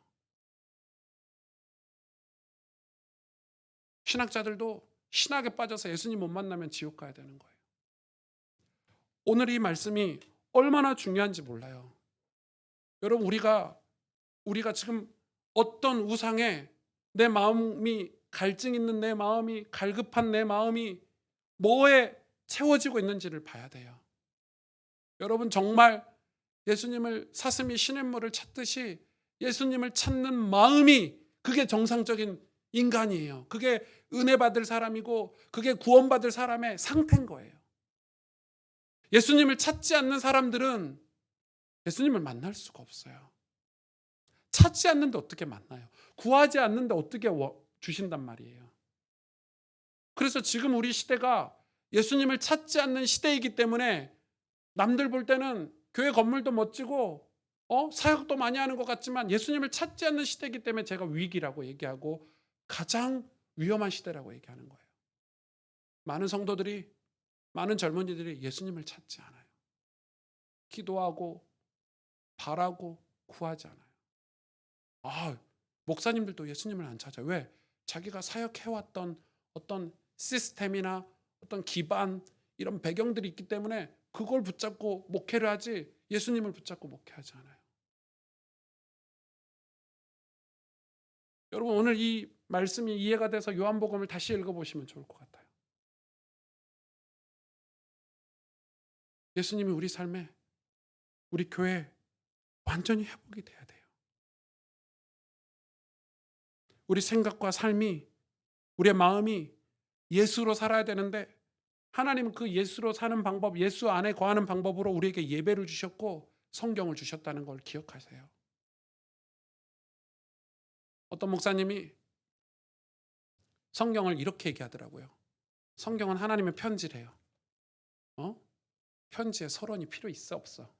신학자들도 신학에 빠져서 예수님 못 만나면 지옥 가야 되는 거예요. 오늘 이 말씀이 얼마나 중요한지 몰라요. 여러분, 우리가 지금 어떤 우상에 내 마음이 갈증 있는, 내 마음이 갈급한, 내 마음이 뭐에 채워지고 있는지를 봐야 돼요. 여러분, 정말 예수님을 사슴이 시냇물을 찾듯이 예수님을 찾는 마음이, 그게 정상적인 인간이에요. 그게 은혜 받을 사람이고 그게 구원받을 사람의 상태인 거예요. 예수님을 찾지 않는 사람들은 예수님을 만날 수가 없어요. 찾지 않는데 어떻게 만나요? 구하지 않는데 어떻게 주신단 말이에요. 그래서 지금 우리 시대가 예수님을 찾지 않는 시대이기 때문에 남들 볼 때는 교회 건물도 멋지고 사역도 많이 하는 것 같지만 예수님을 찾지 않는 시대이기 때문에 제가 위기라고 얘기하고 가장 위험한 시대라고 얘기하는 거예요. 많은 성도들이, 많은 젊은이들이 예수님을 찾지 않아요. 기도하고 바라고 구하지 않아요. 목사님들도 예수님을 안 찾아요. 왜? 자기가 사역해왔던 어떤 시스템이나 어떤 기반, 이런 배경들이 있기 때문에 그걸 붙잡고 목회를 하지 예수님을 붙잡고 목회하지 않아요. 여러분, 오늘 이 말씀이 이해가 돼서 요한복음을 다시 읽어보시면 좋을 것 같아요. 예수님이 우리 삶에, 우리 교회에 완전히 회복이 돼야 돼요. 우리 생각과 삶이, 우리의 마음이 예수로 살아야 되는데 하나님은 그 예수로 사는 방법, 예수 안에 거하는 방법으로 우리에게 예배를 주셨고 성경을 주셨다는 걸 기억하세요. 어떤 목사님이 성경을 이렇게 얘기하더라고요. 성경은 하나님의 편지래요. 편지에 서론이 필요 있어, 없어?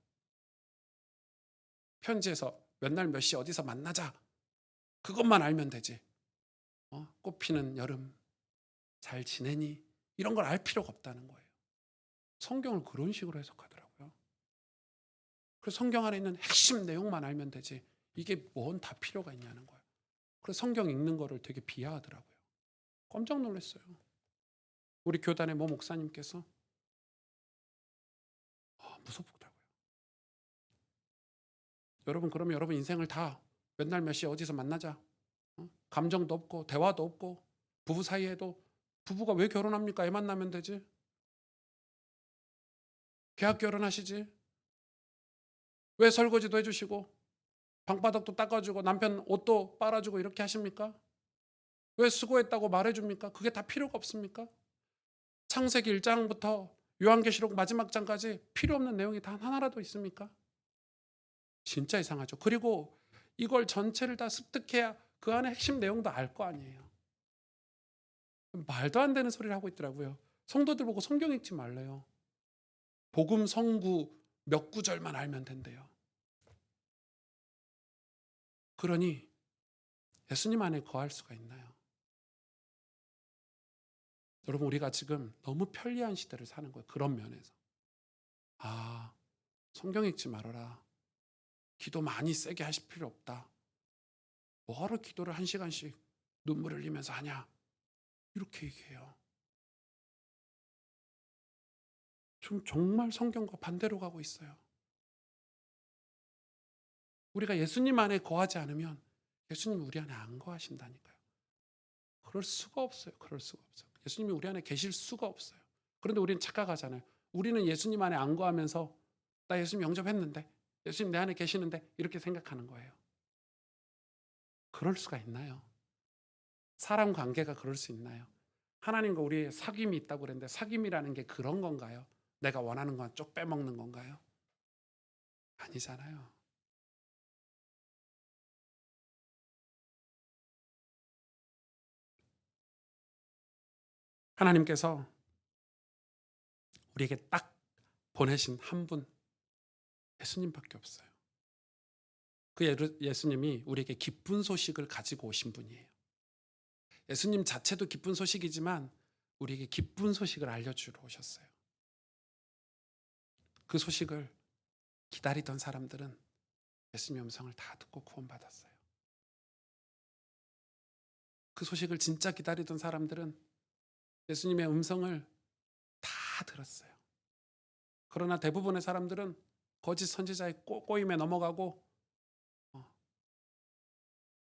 편지에서 몇 날 몇 시 어디서 만나자, 그것만 알면 되지. 꽃피는 여름 잘 지내니? 이런 걸 알 필요가 없다는 거예요. 성경을 그런 식으로 해석하더라고요. 그래서 성경 안에 있는 핵심 내용만 알면 되지, 이게 뭔 다 필요가 있냐는 거예요. 그래서 성경 읽는 거를 되게 비하하더라고요. 깜짝 놀랐어요. 우리 교단의 모 목사님께서 무섭더라고요. 여러분, 그러면 여러분 인생을 다 맨날 몇 시에 어디서 만나자. 감정도 없고 대화도 없고 부부 사이에도 부부가 왜 결혼합니까? 애 만나면 되지. 계약 결혼하시지. 왜 설거지도 해주시고 방바닥도 닦아주고 남편 옷도 빨아주고 이렇게 하십니까? 왜 수고했다고 말해줍니까? 그게 다 필요가 없습니까? 창세기 1장부터 요한계시록 마지막 장까지 필요 없는 내용이 단 하나라도 있습니까? 진짜 이상하죠. 그리고 이걸 전체를 다 습득해야 그 안에 핵심 내용도 알 거 아니에요. 말도 안 되는 소리를 하고 있더라고요. 성도들 보고 성경 읽지 말래요. 복음 성구 몇 구절만 알면 된대요. 그러니 예수님 안에 거할 수가 있나요? 여러분, 우리가 지금 너무 편리한 시대를 사는 거예요. 그런 면에서. 성경 읽지 말아라. 기도 많이 세게 하실 필요 없다. 뭐하러 기도를 1시간씩 눈물 흘리면서 하냐? 이렇게 얘기해요. 좀 정말 성경과 반대로 가고 있어요. 우리가 예수님 안에 거하지 않으면 예수님이 우리 안에 안 거하신다니까요. 그럴 수가 없어요. 그럴 수가 없어요. 예수님이 우리 안에 계실 수가 없어요. 그런데 우리는 착각하잖아요. 우리는 예수님 안에 안 거하면서 나 예수님 영접했는데, 예수님 내 안에 계시는데 이렇게 생각하는 거예요. 그럴 수가 있나요? 사람 관계가 그럴 수 있나요? 하나님과 우리의 사귐이 있다고 그랬는데 사귐이라는 게 그런 건가요? 내가 원하는 건 쪽 빼먹는 건가요? 아니잖아요. 하나님께서 우리에게 딱 보내신 한 분, 예수님밖에 없어요. 그 예수님이 우리에게 기쁜 소식을 가지고 오신 분이에요. 예수님 자체도 기쁜 소식이지만 우리에게 기쁜 소식을 알려주러 오셨어요. 그 소식을 기다리던 사람들은 예수님의 음성을 다 듣고 구원받았어요. 그 소식을 진짜 기다리던 사람들은 예수님의 음성을 다 들었어요. 그러나 대부분의 사람들은 거짓 선지자의 꼬임에 넘어가고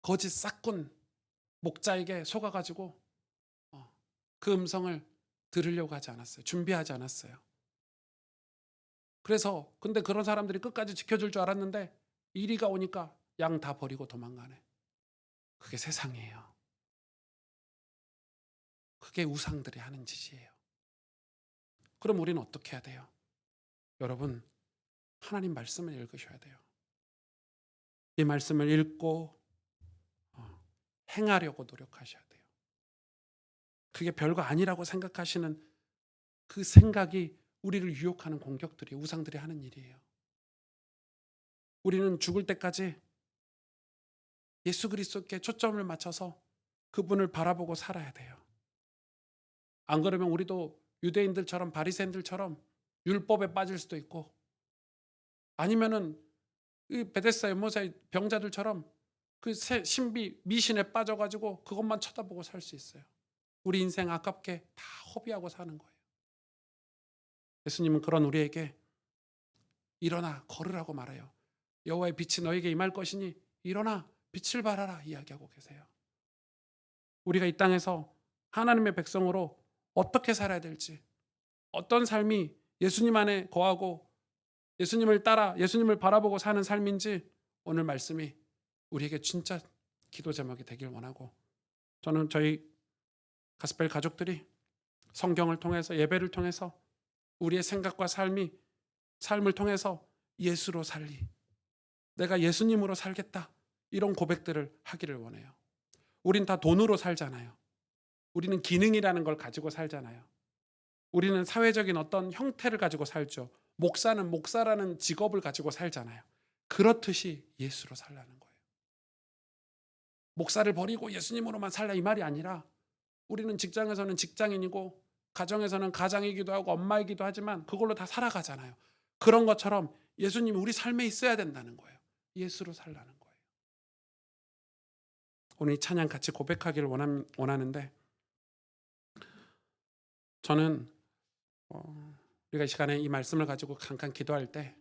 거짓 싹군 목자에게 속아가지고 그 음성을 들으려고 하지 않았어요. 준비하지 않았어요. 그래서 근데 그런 사람들이 끝까지 지켜줄 줄 알았는데 이리가 오니까 양 다 버리고 도망가네. 그게 세상이에요. 그게 우상들이 하는 짓이에요. 그럼 우리는 어떻게 해야 돼요? 여러분, 하나님 말씀을 읽으셔야 돼요. 이 말씀을 읽고 행하려고 노력하셔야 돼요. 그게 별거 아니라고 생각하시는 그 생각이 우리를 유혹하는 공격들이 우상들이 하는 일이에요. 우리는 죽을 때까지 예수 그리스도께 초점을 맞춰서 그분을 바라보고 살아야 돼요. 안 그러면 우리도 유대인들처럼 바리새인들처럼 율법에 빠질 수도 있고 아니면은 이 베데스다 연못의 병자들처럼 그 신비 미신에 빠져가지고 그것만 쳐다보고 살 수 있어요. 우리 인생 아깝게 다 허비하고 사는 거예요. 예수님은 그런 우리에게 일어나 걸으라고 말해요. 여호와의 빛이 너에게 임할 것이니 일어나 빛을 발하라 이야기하고 계세요. 우리가 이 땅에서 하나님의 백성으로 어떻게 살아야 될지, 어떤 삶이 예수님 안에 거하고 예수님을 따라 예수님을 바라보고 사는 삶인지 오늘 말씀이 우리에게 진짜 기도 제목이 되길 원하고 저는 저희 가스펠 가족들이 성경을 통해서 예배를 통해서 우리의 생각과 삶을 통해서 예수로 살리 내가 예수님으로 살겠다 이런 고백들을 하기를 원해요. 우린 다 돈으로 살잖아요. 우리는 기능이라는 걸 가지고 살잖아요. 우리는 사회적인 어떤 형태를 가지고 살죠. 목사는 목사라는 직업을 가지고 살잖아요. 그렇듯이 예수로 살라는 거예요. 목사를 버리고 예수님으로만 살라 이 말이 아니라 우리는 직장에서는 직장인이고 가정에서는 가장이기도 하고 엄마이기도 하지만 그걸로 다 살아가잖아요. 그런 것처럼 예수님이 우리 삶에 있어야 된다는 거예요. 예수로 살라는 거예요. 오늘 이 찬양 같이 고백하기를 원하는데, 저는 우리가 이 시간에 이 말씀을 가지고 잠깐 기도할 때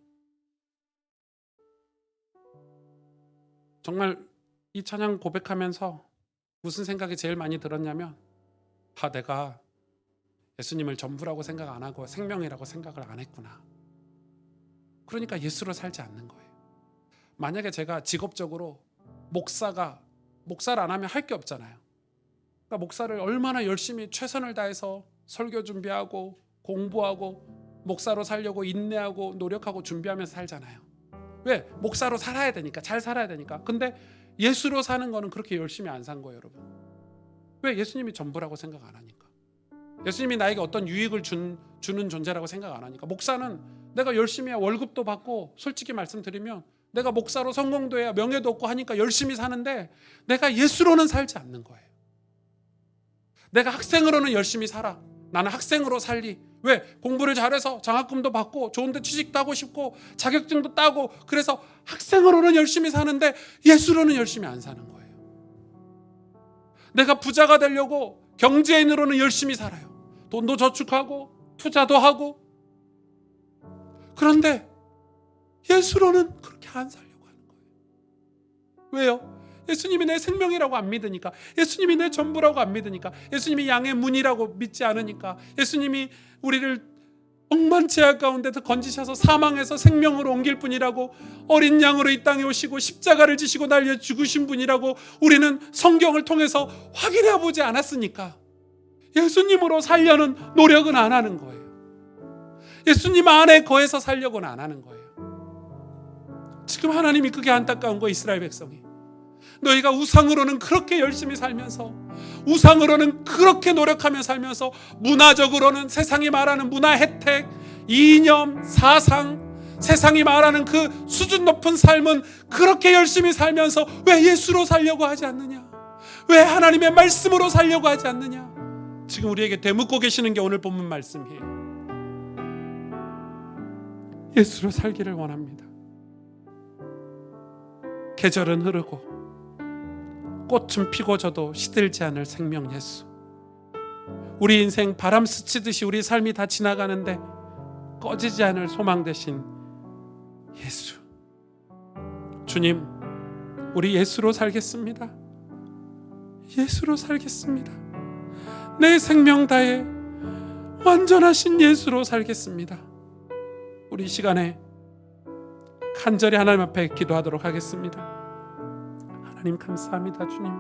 정말 이 찬양 고백하면서 무슨 생각이 제일 많이 들었냐면, 내가 예수님을 전부라고 생각 안 하고 생명이라고 생각을 안 했구나. 그러니까 예수로 살지 않는 거예요. 만약에 제가 직업적으로 목사를 안 하면 할 게 없잖아요. 그러니까 목사를 얼마나 열심히 최선을 다해서 설교 준비하고 공부하고 목사로 살려고 인내하고 노력하고 준비하면서 살잖아요. 왜? 목사로 살아야 되니까, 잘 살아야 되니까. 근데 예수로 사는 거는 그렇게 열심히 안 산 거예요, 여러분. 왜? 예수님이 전부라고 생각 안 하니까. 예수님이 나에게 어떤 유익을 주는 존재라고 생각 안 하니까. 목사는 내가 열심히 해야 월급도 받고, 솔직히 말씀드리면 내가 목사로 성공도 해야 명예도 얻고 하니까 열심히 사는데, 내가 예수로는 살지 않는 거예요. 내가 학생으로는 열심히 살아. 나는 학생으로 살리. 왜? 공부를 잘해서 장학금도 받고 좋은 데 취직도 하고 싶고 자격증도 따고, 그래서 학생으로는 열심히 사는데 예수로는 열심히 안 사는 거예요. 내가 부자가 되려고 경제인으로는 열심히 살아요. 돈도 저축하고 투자도 하고. 그런데 예수로는 그렇게 안 살려고 하는 거예요. 왜요? 예수님이 내 생명이라고 안 믿으니까, 예수님이 내 전부라고 안 믿으니까, 예수님이 양의 문이라고 믿지 않으니까, 예수님이 우리를 억만 죄악 가운데서 건지셔서 사망에서 생명으로 옮길 분이라고, 어린 양으로 이 땅에 오시고 십자가를 지시고 날 죽으신 분이라고 우리는 성경을 통해서 확인해 보지 않았으니까 예수님으로 살려는 노력은 안 하는 거예요. 예수님 안에 거해서 살려고는 안 하는 거예요. 지금 하나님이 그게 안타까운 거예요. 이스라엘 백성이 너희가 우상으로는 그렇게 열심히 살면서, 우상으로는 그렇게 노력하며 살면서, 문화적으로는 세상이 말하는 문화 혜택, 이념, 사상, 세상이 말하는 그 수준 높은 삶은 그렇게 열심히 살면서 왜 예수로 살려고 하지 않느냐? 왜 하나님의 말씀으로 살려고 하지 않느냐? 지금 우리에게 되묻고 계시는 게 오늘 본문 말씀이에요. 예수로 살기를 원합니다. 계절은 흐르고 꽃은 피고 져도 시들지 않을 생명 예수. 우리 인생 바람 스치듯이 우리 삶이 다 지나가는데 꺼지지 않을 소망 되신 예수. 주님, 우리 예수로 살겠습니다. 예수로 살겠습니다. 내 생명 다해 완전하신 예수로 살겠습니다. 우리 이 시간에 간절히 하나님 앞에 기도하도록 하겠습니다. 하나님 감사합니다. 주님,